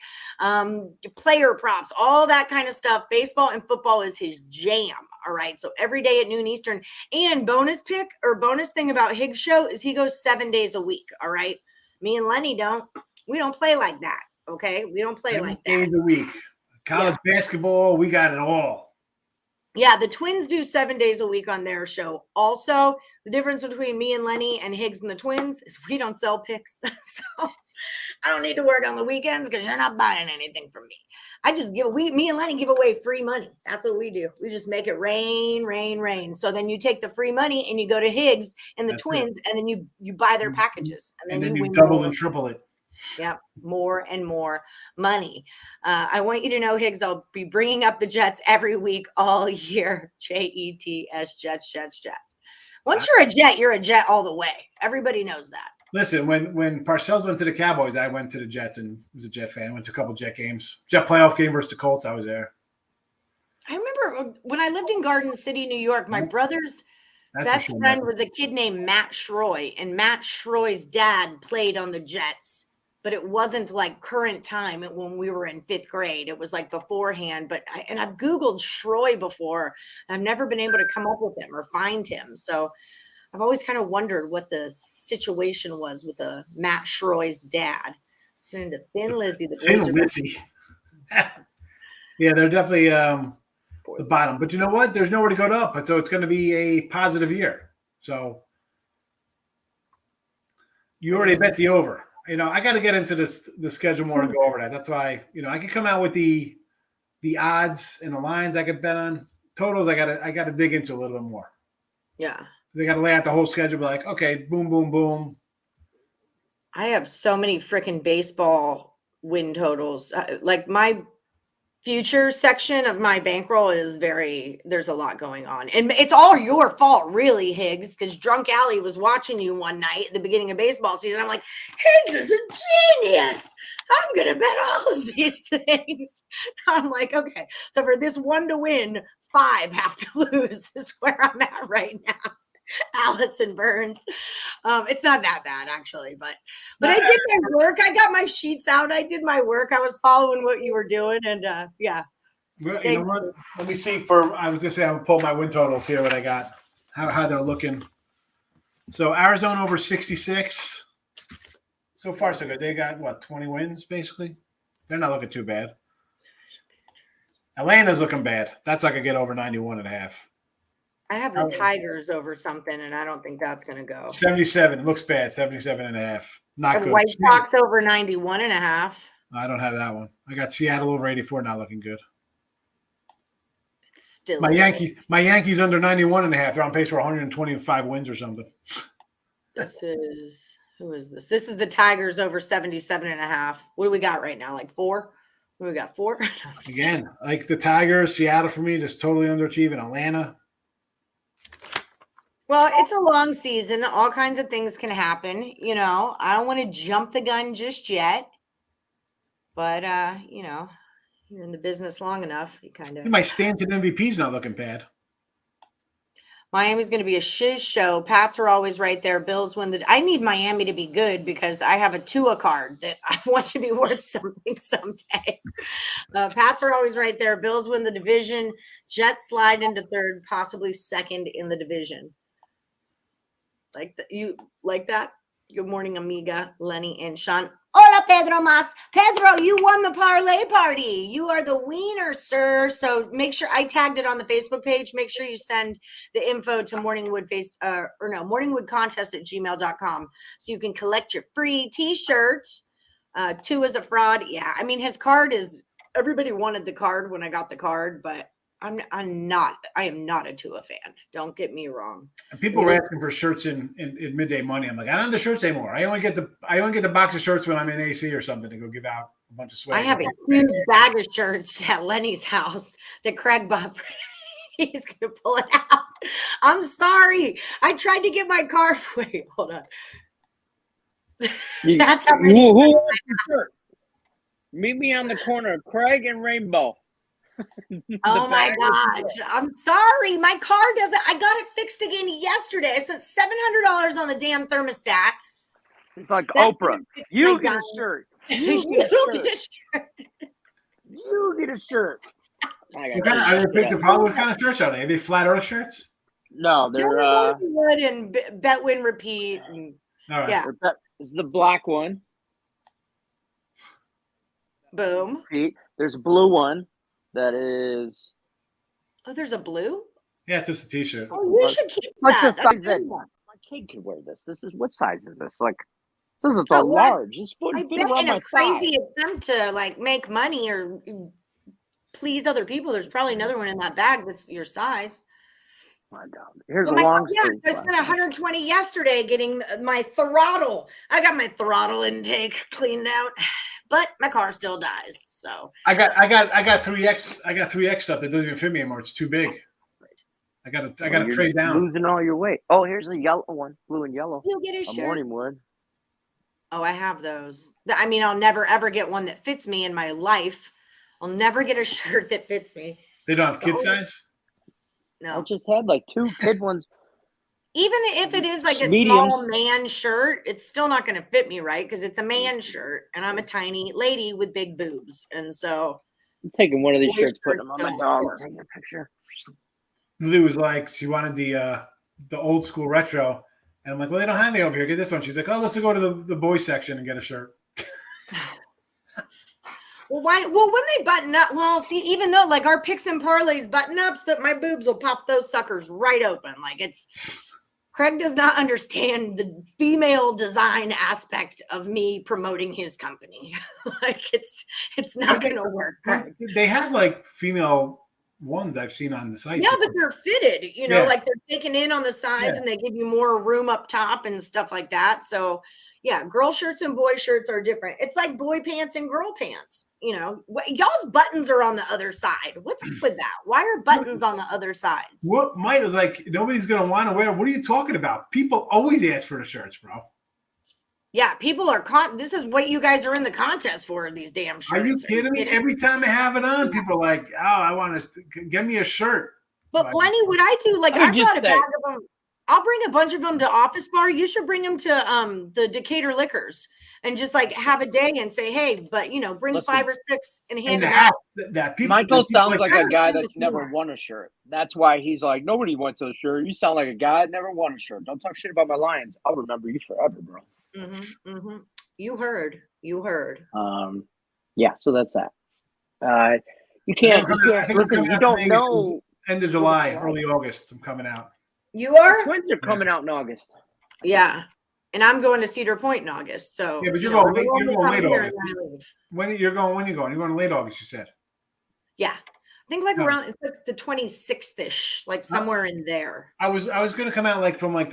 player props, all that kind of stuff. Baseball and football is his jam, all right? So every day at noon Eastern. And bonus thing about Higgs show is he goes 7 days a week, all right? Me and Lenny we don't play like that. Okay, we don't play like that. 7
days a week. College basketball, we got it all.
Yeah, the Twins do 7 days a week on their show. Also, the difference between me and Lenny and Higgs and the Twins is we don't sell picks. So I don't need to work on the weekends because you're not buying anything from me. I just me and Lenny give away free money. That's what we do. We just make it rain, rain, rain. So then you take the free money and you go to Higgs and the Twins, and then you buy their packages. And then you win
double and triple it.
Yeah, more and more money. I want you to know, Higgs, I'll be bringing up the Jets every week all year. Jets, Jets. Once you're a Jet all the way. Everybody knows that.
Listen, when Parcells went to the Cowboys, I went to the Jets and was a Jet fan. I went to a couple Jet games. Jet playoff game versus the Colts, I was there.
I remember when I lived in Garden City, New York, my brother's best friend was a kid named Matt Schroy, and Matt Schroy's dad played on the Jets. But it wasn't like current time when we were in 5th grade. It was like beforehand. But I've Googled Schroy before. And I've never been able to come up with him or find him. So I've always kind of wondered what the situation was with Matt Schroy's dad. Listening to Thin Lizzy.
Thin Lizzy. Yeah, they're definitely the bottom. But you know what? There's nowhere to go up. So it's going to be a positive year. So you already bet the over. I got to get into the schedule more and go over that. That's why, I can come out with the odds and the lines I could bet on. Totals, I got to dig into a little bit more.
Yeah.
They got to lay out the whole schedule. Be like, okay, boom, boom, boom.
I have so many freaking baseball win totals. Like my future section of my bankroll is there's a lot going on. And it's all your fault, really, Higgs, because Drunk Alley was watching you one night at the beginning of baseball season. I'm like, Higgs is a genius. I'm going to bet all of these things. I'm like, okay. So for this one to win, 5 have to lose is where I'm at right now. Allison Burns. It's not that bad actually, but I did my work. I got my sheets out. I did my work. I was following what you were doing, and yeah.
Well, you know what? Let me see. I was gonna say I'm gonna pull my win totals here. What I got? How they're looking. So Arizona over 66. So far, so good. They got what 20 wins basically. They're not looking too bad. Atlanta's looking bad. That's like a get over 91.5.
I have the Tigers over something, and I don't think that's going to go.
77. It looks bad. 77.5. Not good.
White Sox over 91.5.
I don't have that one. I got Seattle over 84. Not looking good.
Still,
my Yankees under 91.5. They're on pace for 125 wins or something.
Who is this? This is the Tigers over 77.5. What do we got right now? Like 4? What do we got? 4?
Again, like the Tigers, Seattle for me just totally underachieving. Atlanta.
Well, it's a long season. All kinds of things can happen. You know, I don't want to jump the gun just yet. But, you know, you're in the business long enough. You kind of.
My Stanton MVP's not looking bad.
Miami's going to be a shiz show. Pats are always right there. Bills win I need Miami to be good because I have a Tua card that I want to be worth something someday. Pats are always right there. Bills win the division. Jets slide into third, possibly second in the division. You like that? Good morning, amiga, Lenny and Sean. Hola, Pedro Mas. Pedro, you won the parlay party. You are the wiener, sir. So make sure I tagged it on the Facebook page. Make sure you send the info to morningwoodcontest@gmail.com so you can collect your free t-shirt. 2 is a fraud. Yeah, I mean, his card is, everybody wanted the card when I got the card, but I am not a Tua fan. Don't get me wrong.
And people were asking for shirts in midday money. I'm like, I don't have the shirts anymore. I only get the box of shirts when I'm in AC or something to go give out a bunch of swag.
I have a huge bag of shirts at Lenny's house that Craig bought. He's gonna pull it out. I'm sorry. I tried to get my card. Wait, hold on. That's how many.
Meet me on the corner of Craig and Rainbow.
Oh my gosh. I'm sorry. My car doesn't. I got it fixed again yesterday. I spent $700 on the damn thermostat.
It's like Oprah. You get a shirt. You get a shirt. You get a shirt.
What kind of shirts are they? Are they flat earth shirts?
No, they're
Wood and bet win repeat. And,
all right.
Yeah.
It's the black one.
Boom.
There's a blue one. That is.
Oh, there's a blue?
Yeah, it's just a t-shirt.
Oh, you should keep
What's
that.
the size that my kid could wear this? What size is this? Like, this is a large. It's
I bet in a crazy attempt to like make money or please other people, there's probably another one in that bag that's your size.
My God. Here's a long sleeve.
I spent 120 yesterday getting my throttle. I got my throttle intake cleaned out. But my car still dies. So
I got 3X. I got 3X stuff that doesn't even fit me anymore. It's too big. I got to trade down.
Losing all your weight. Oh, here's a yellow one, blue and yellow.
You'll get a shirt.
Morning wood.
Oh, I have those. I mean, I'll never ever get one that fits me in my life. I'll never get a shirt that fits me.
They don't have kid size?
No.
I just had like 2 kid ones.
Even if it is like a
Mediums.
small man shirt, it's still not going to fit me right because it's a man shirt and I'm a tiny lady with big boobs. And so
I'm taking one of these shirts, putting them on my dog. Taking a picture.
Lou was like, she wanted the old school retro. And I'm like, well, they don't have any over here. Get this one. She's like, oh, let's go to the boys section and get a shirt.
Well, why? Well, when they button up, well, see, even though like our picks and parlays button ups, that my boobs will pop those suckers right open. Like it's. Craig does not understand the female design aspect of me promoting his company. Like it's not going to work. Craig.
They have like female ones I've seen on the site.
Yeah, but they're fitted, like they're taken in on the sides and they give you more room up top and stuff like that. So Yeah, girl shirts and boy shirts are different. It's like boy pants and girl pants. Y'all's buttons are on the other side. What's up with that? Why are buttons on the other sides?
What Mike was like, nobody's gonna want to wear. What are you talking about? People always ask for the shirts, bro.
Yeah, people are this is what you guys are in the contest for, these damn shirts.
Are you kidding me? Every time I have it on, people are like, "Oh, I want to get me a shirt."
But Lenny, what I do, like I brought a bag of them. I'll bring a bunch of them to Office Bar. You should bring them to the Decatur Liquors and just like have a day and say, hey, but bring 5 or 6 and hand them out.
Michael sounds like a guy that's never won a shirt. That's why he's like, nobody wants a shirt. You sound like a guy that never won a shirt. Don't talk shit about my Lions. I'll remember you forever, bro.
Mm-hmm. You heard.
Yeah. So that's that. You can't listen. You don't know.
End of July, early August. I'm coming out.
You are?
The Twins are coming out in August.
Yeah. And I'm going to Cedar Point in August. So
yeah, but you're going late August. When are you going? You're going late August, you said.
Yeah. I think like around it's like the 26th-ish, like somewhere in there.
I was gonna come out like from like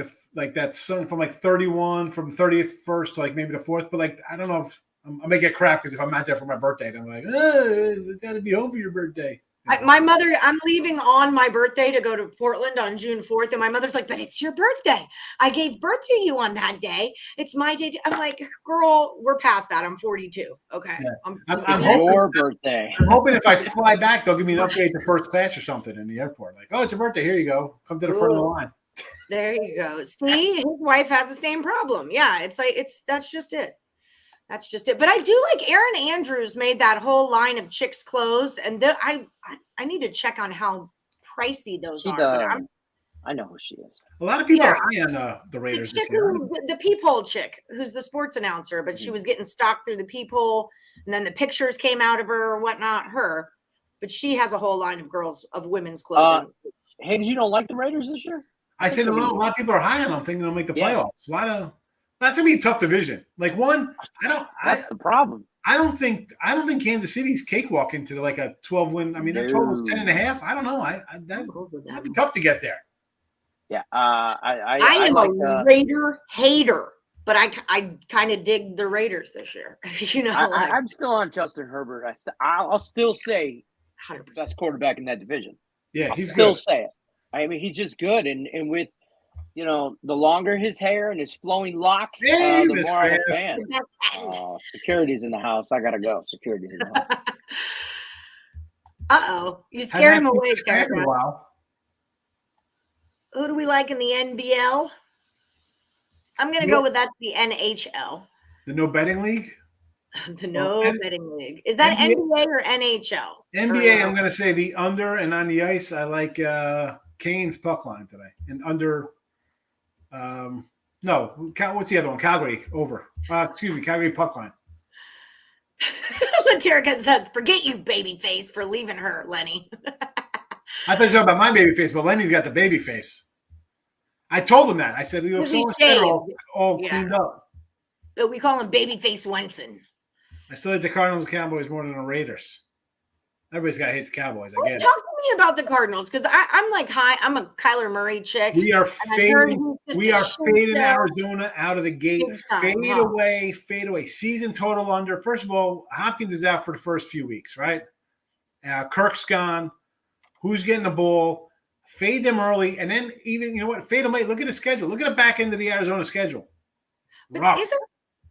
that sun from like 31 from 30th first to like maybe the 4th, but like I don't know if I may get crap because if I'm not there for my birthday, then I'm like, we gotta be home for your birthday.
My mother, I'm leaving on my birthday to go to Portland on June 4th. And my mother's like, but it's your birthday. I gave birth to you on that day. It's my day. I'm like, girl, we're past that. I'm 42. Okay.
Yeah.
I'm your birthday.
I'm hoping if I fly back, they'll give me an upgrade to first class or something in the airport. Like, oh, it's your birthday. Here you go. Come to the front of the line.
There you go. See, his wife has the same problem. Yeah. It's like, that's just it. That's just it. But I do like Erin Andrews made that whole line of chicks clothes. And I need to check on how pricey those are. But
I know who she is.
A lot of people are high on the Raiders.
The peephole chick, who's the sports announcer, but she was getting stalked through the peephole. And then the pictures came out of her or whatnot, But she has a whole line of women's clothing.
Hey, did you don't like the Raiders this year?
I said a lot of people are high on them, thinking they'll make the playoffs. That's gonna be a tough division. Like that's
the problem.
I don't think Kansas City's cakewalk into like a 12-win. I mean, their total is 10.5. I don't know. That'd be tough to get there.
Yeah.
I am a Raider hater, but I kind of dig the Raiders this year.
I'm still on Justin Herbert. I'll still say
100%.
Best quarterback in that division.
Yeah, he's
still
good.
Say it. I mean, he's just good, and with the longer his hair and his flowing locks, the more I'm a fan. Security's in the house. I gotta go. Security's in the house.
Uh-oh. You scared him away,
Karen.
Who do we like in the NBL? I'm going to go with the NHL.
The no betting league?
The betting league. Is that NBA or NHL?
NBA, I'm going to say the under, and on the ice, I like Kane's puck line today. And under, what's the other one? Calgary, over. Calgary puck line.
Laterica says, forget you, baby face, for leaving her, Lenny.
I thought you were talking about my baby face, but Lenny's got the baby face. I told him that. I said, you look so much better all cleaned up.
But we call him Babyface Wenson.
I still hate the Cardinals and Cowboys more than the Raiders. Everybody's got to hate the Cowboys. I get it.
Talk to me about the Cardinals, because I'm like, I'm a Kyler Murray chick.
We are fading Arizona out of the gate. Fade away. Season total under. First of all, Hopkins is out for the first few weeks, right? Kirk's gone. Who's getting the ball? Fade them early, and then even fade them late. Look at the schedule. Look at the back end of the Arizona schedule.
But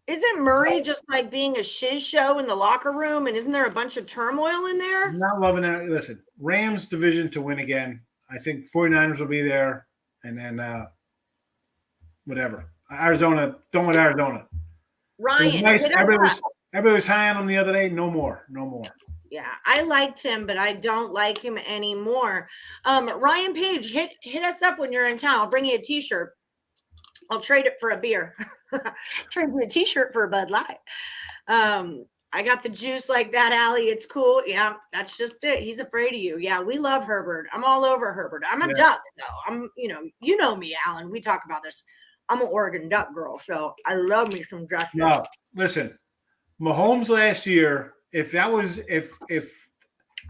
isn't Murray just like being a shiz show in the locker room? And isn't there a bunch of turmoil in there?
I'm not loving it. Listen, Rams division to win again. I think 49ers will be there, and then whatever. Arizona, don't want Arizona.
Ryan,
nice. Everybody was high on him the other day. No more.
Yeah, I liked him, but I don't like him anymore. Ryan Page, hit us up when you're in town. I'll bring you a T-shirt. I'll trade it for a beer. Trade you a T-shirt for a Bud Light. I got the juice like that, Allie. It's cool. Yeah, that's just it. He's afraid of you. Yeah, we love Herbert. I'm all over Herbert. I'm a Duck, though. I'm, you know me, Alan. We talk about this. I'm an Oregon Duck girl, so I love me some Justin.
No, listen, Mahomes last year. Are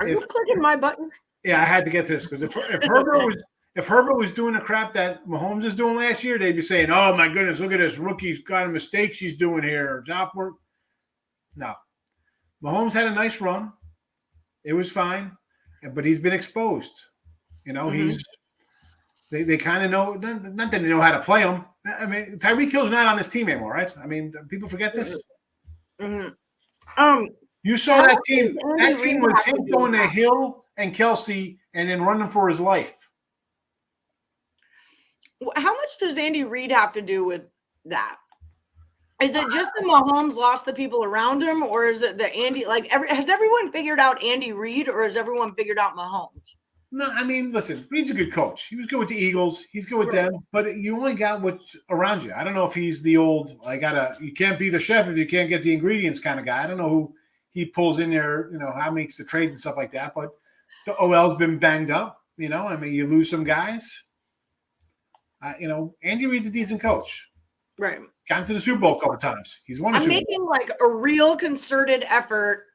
you
clicking my button?
Yeah, I had to get to this because if Herbert if Herbert was doing the crap that Mahomes is doing last year, they'd be saying, "Oh my goodness, look at this rookie's got a mistake she's doing here." Job work. No, Mahomes had a nice run. It was fine, but he's been exposed. You know, they kind of know, not that they know how to play him. I mean, Tyreek Hill's not on this team anymore, right? I mean, people forget this.
Mm-hmm.
You saw that team. That team was him going to Hill and Kelsey and then running for his life.
How much does Andy Reid have to do with that? Is it just that Mahomes lost the people around him, or is it that Andy, has everyone figured out Andy Reid, or has everyone figured out Mahomes?
No, I mean, listen, Reid's a good coach. He was good with the Eagles. He's good with them, but you only got what's around you. I don't know if he's the old, you can't be the chef if you can't get the ingredients kind of guy. I don't know who he pulls in there, how he makes the trades and stuff like that, but the OL's been banged up, I mean, you lose some guys. Andy Reid's a decent coach.
Right.
Gotten to the Super Bowl a couple times. He's won a Super Bowl.
I'm making a real concerted effort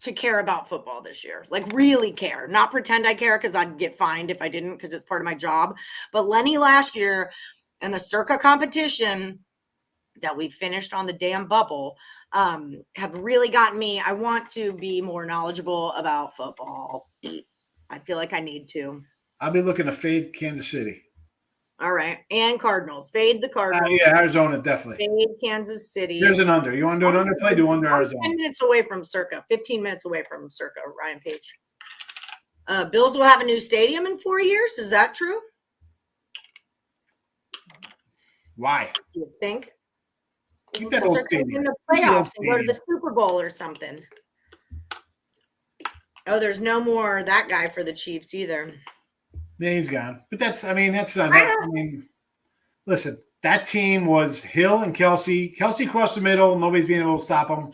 to care about football this year. Really care. Not pretend I care because I'd get fined if I didn't because it's part of my job. But Lenny last year and the Circa competition that we finished on the damn bubble have really gotten me. I want to be more knowledgeable about football. I feel like I need to.
I'll be looking to fade Kansas City.
All right. And Cardinals. Fade the Cardinals.
Yeah, Arizona, definitely.
Fade Kansas City.
There's an under. You want to do an underplay? Do under Arizona.
10 minutes away from Circa. 15 minutes away from Circa, Ryan Page. Bills will have a new stadium in 4 years. Is that true?
Why?
Do you think?
Keep that old stadium.
In the playoffs and go to the Super Bowl or something. Oh, there's no more that guy for the Chiefs either.
Yeah, he's gone. But that's not. Listen, that team was Hill and Kelsey. Kelsey crossed the middle. Nobody's being able to stop him.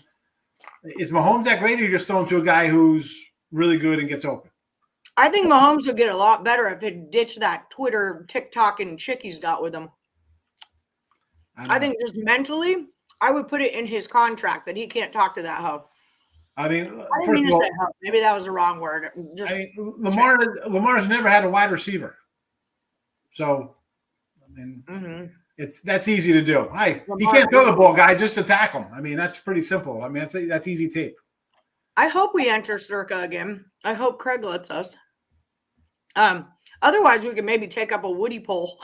Is Mahomes that great, or you just throw him to a guy who's really good and gets open?
I think Mahomes would get a lot better if he'd ditch that Twitter, TikTok, and chick he's got with him. I think just mentally, I would put it in his contract that he can't talk to that hoe.
I mean,
I didn't mean to say hoe. Maybe that was the wrong word.
Lamar's never had a wide receiver, so I mean, that's easy to do. He can't throw the ball, guys, just attack him. I mean, that's pretty simple. I mean, that's easy tape.
I hope we enter Circa again. I hope Craig lets us. Otherwise, we could maybe take up a Woody poll.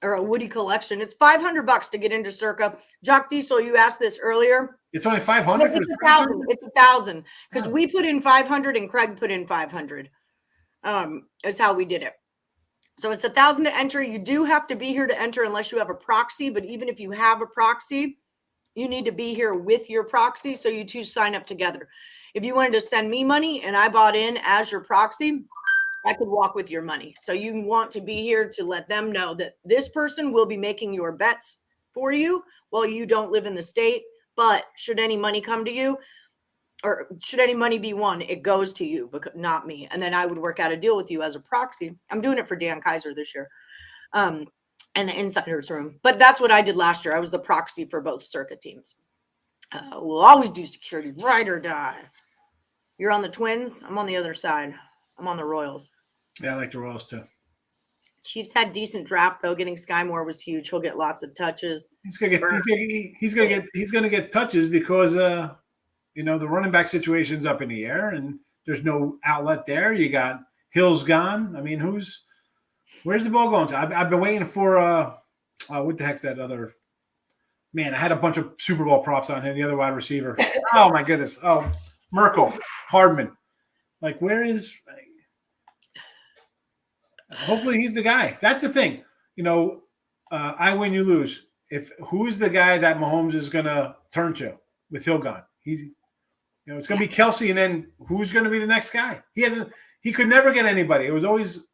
Or a Woody collection. It's $500 to get into Circa. Jock Diesel, you asked this earlier.
It's only 500.
It's 1,000. It's 1,000 because we put in 500 and Craig put in 500. Is how we did it. So it's 1,000 to enter. You do have to be here to enter unless you have a proxy. But even if you have a proxy, you need to be here with your proxy. So you two sign up together. If you wanted to send me money and I bought in as your proxy, I could walk with your money. So you want to be here to let them know that this person will be making your bets for you while you don't live in the state. But should any money come to you or should any money be won, it goes to you, but not me. And then I would work out a deal with you as a proxy. I'm doing it for Dan Kaiser this year and the Insiders Room. But that's what I did last year. I was the proxy for both Circa teams. We'll always do security, ride or die. You're on the Twins. I'm on the other side. I'm on the Royals.
Yeah, I like the Royals too.
Chiefs had decent draft though. Getting Sky Moore was huge. He'll get lots of touches.
He's gonna get touches because the running back situation's up in the air and there's no outlet there. You got Hill's gone. I mean, where's the ball going to? I've been waiting for what the heck's that other man? I had a bunch of Super Bowl props on him. The other wide receiver. Oh my goodness. Oh, Merkel, Hardman. Like, where is? Hopefully he's the guy. That's the thing. I win, you lose. Who's the guy that Mahomes is going to turn to with Hill gone? It's going to be Kelsey, and then who's going to be the next guy? He could never get anybody. It was always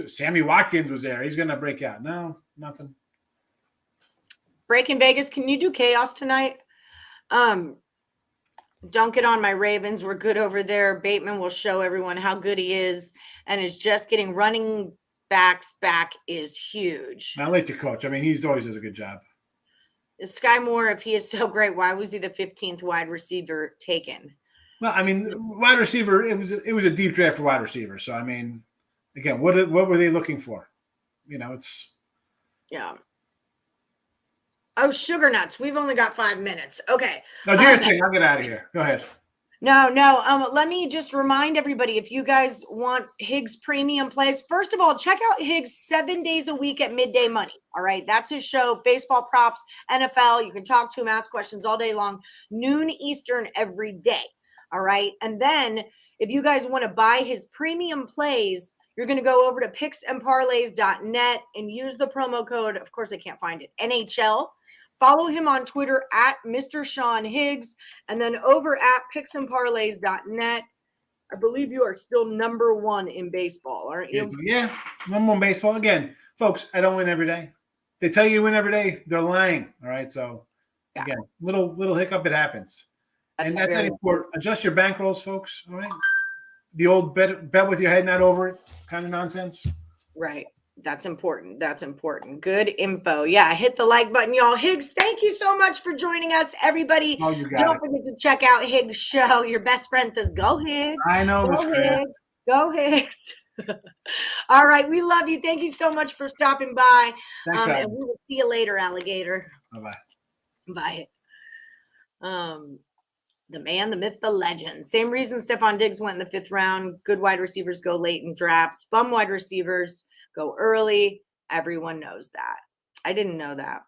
Sammy Watkins was there. He's going to break out. No, nothing.
Breaking Vegas. Can you do chaos tonight? Don't get on my Ravens. We're good over there. Bateman will show everyone how good he is. And is just getting running backs back is huge.
I like the coach. I mean, he always does a good job.
Sky Moore, if he is so great, why was he the 15th wide receiver taken?
Well, I mean, wide receiver, it was a deep draft for wide receiver. So, I mean, again, what were they looking for? It's
yeah. Oh, sugar nuts. We've only got 5 minutes. Okay.
No, do your thing. I'll get out of here. Go ahead.
No. Let me just remind everybody, if you guys want Higgs premium plays, first of all, check out Higgs 7 days a week at Midday Money. All right. That's his show. Baseball props, NFL. You can talk to him, ask questions all day long, noon Eastern every day. All right. And then if you guys want to buy his premium plays, you're going to go over to picksandparlays.net and use the promo code. Of course, I can't find it. NHL. Follow him on Twitter at Mr. Sean Higgs, and then over at picksandparlays.net. I believe you are still number 1 in baseball, aren't you?
Yeah, number 1 baseball. Again, folks, I don't win every day. They tell you win every day, they're lying. All right, so again, little hiccup, it happens. And that's any sport. Adjust your bankrolls, folks. All right. The old bet with your head not over it kind of nonsense.
Right. That's important. Good info. Yeah. Hit the like button, y'all. Higgs, thank you so much for joining us, everybody.
Oh, you got
Don't
it.
forget to check out Higgs' show. Your best friend says, go Higgs.
I know, Miss Crab.
Go Higgs. All right. We love you. Thank you so much for stopping by.
Thanks,
and we will see you later, alligator.
Bye-bye.
Bye. The man, the myth, the legend. Same reason Stephon Diggs went in the 5th round. Good wide receivers go late in drafts. Bum wide receivers go early. Everyone knows that. I didn't know that.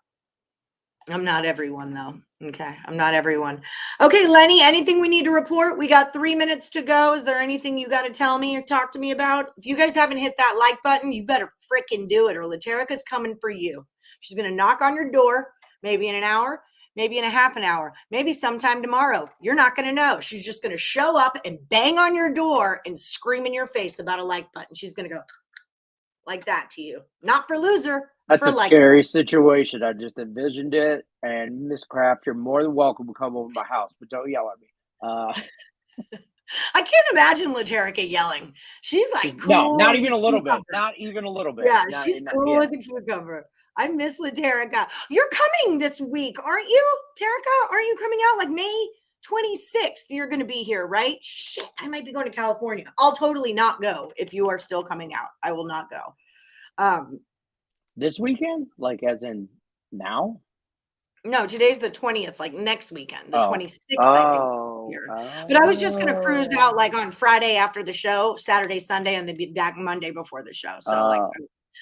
I'm not everyone, though. Okay, I'm not everyone. Okay, Lenny, anything we need to report? We got 3 minutes to go. Is there anything you got to tell me or talk to me about? If you guys haven't hit that like button, you better freaking do it, or Laterica's coming for you. She's going to knock on your door, maybe in an hour, maybe in a half an hour, maybe sometime tomorrow. You're not going to know. She's just going to show up and bang on your door and scream in your face about a like button. She's going to go like that to you. Not for loser.
That's
for
a
like
scary situation. I just envisioned it. And Miss Kraft, you're more than welcome to come over to my house, but don't yell at me.
I can't imagine Laterica yelling. She's like, cool.
No, not even a little bit. Not even a little bit.
Yeah, she's cool as a cucumber. I miss Laterica. You're coming this week, aren't you, Terica? Aren't you coming out like May 26th? You're going to be here, right? Shit, I might be going to California. I'll totally not go if you are still coming out. I will not go.
This weekend? Like as in now?
No, today's the 20th, like next weekend, the 26th, I think. Here. But I was just going to cruise out like on Friday after the show, Saturday, Sunday, and then be back Monday before the show. So like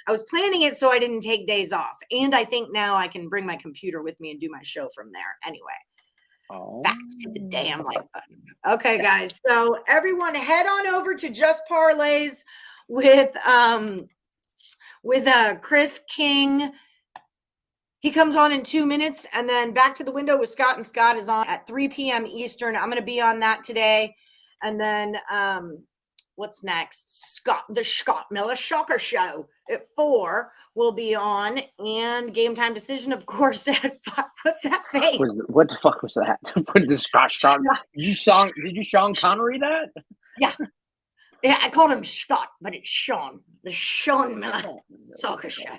I was planning it so I didn't take days off. And I think now I can bring my computer with me and do my show from there. Anyway, back to the damn like button. Okay, guys. So everyone head on over to Just Parlays with Chris King. He comes on in 2 minutes, and then back to the window with Scott, and Scott is on at 3 p.m. Eastern. I'm going to be on that today. And then what's next? The Scott Miller Shocker Show at 4 will be on, and Game Time Decision, of course, at 5. What's that face?
What the fuck was that? What did Scott? Did you Sean Connery that?
Yeah. Yeah, I called him Scott, but it's Sean. The Sean Miller Soccer Show.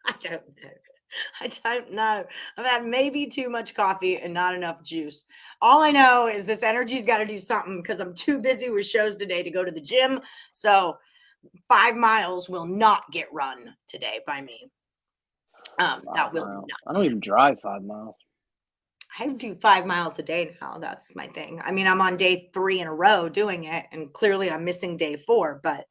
I don't know. I've had maybe too much coffee and not enough juice. All I know is this energy's got to do something because I'm too busy with shows today to go to the gym. So 5 miles will not get run today by me. That will not.
I don't even drive 5 miles.
I do 5 miles a day now. That's my thing. I mean, I'm on day 3 in a row doing it, and clearly I'm missing day 4, but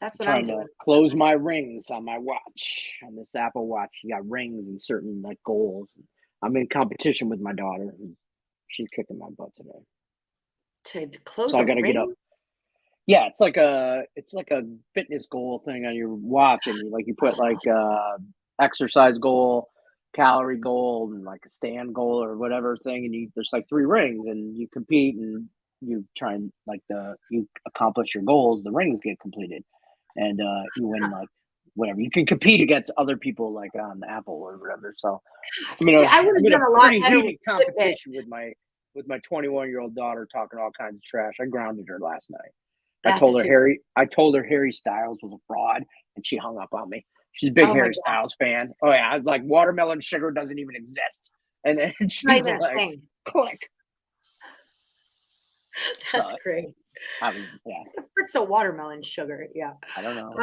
that's what I'm doing.
Close my rings on my watch, on this Apple Watch. You got rings and certain like goals. I'm in competition with my daughter. She's kicking my butt today.
To close,
so I got to get up. Yeah, it's like a fitness goal thing on your watch, and you put like exercise goal, calorie goal, and like a stand goal or whatever thing, and there's like 3 rings, and you compete and you try and you accomplish your goals. The rings get completed. And you win like whatever. You can compete against other people like on the Apple or whatever. So I mean, I would have done a lot better competition with my 21-year-old daughter talking all kinds of trash. I grounded her last night. I told her Harry Styles was a fraud, and she hung up on me. She's a big Harry Styles fan. Oh yeah, I was like, watermelon sugar doesn't even exist. And then she's like, click.
That's great.
Yeah.
The frick's a watermelon sugar. Yeah.
I don't know.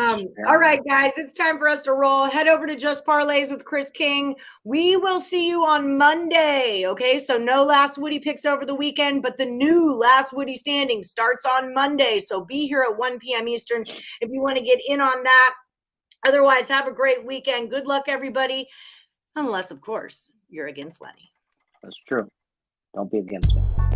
All right, guys, it's time for us to roll. Head over to Just Parlays with Chris King. We will see you on Monday. Okay, so no last Woody picks over the weekend, but the new last Woody standing starts on Monday. So be here at 1 p.m. Eastern if you want to get in on that. Otherwise, have a great weekend. Good luck, everybody. Unless, of course, you're against Lenny.
That's true. Don't be against it.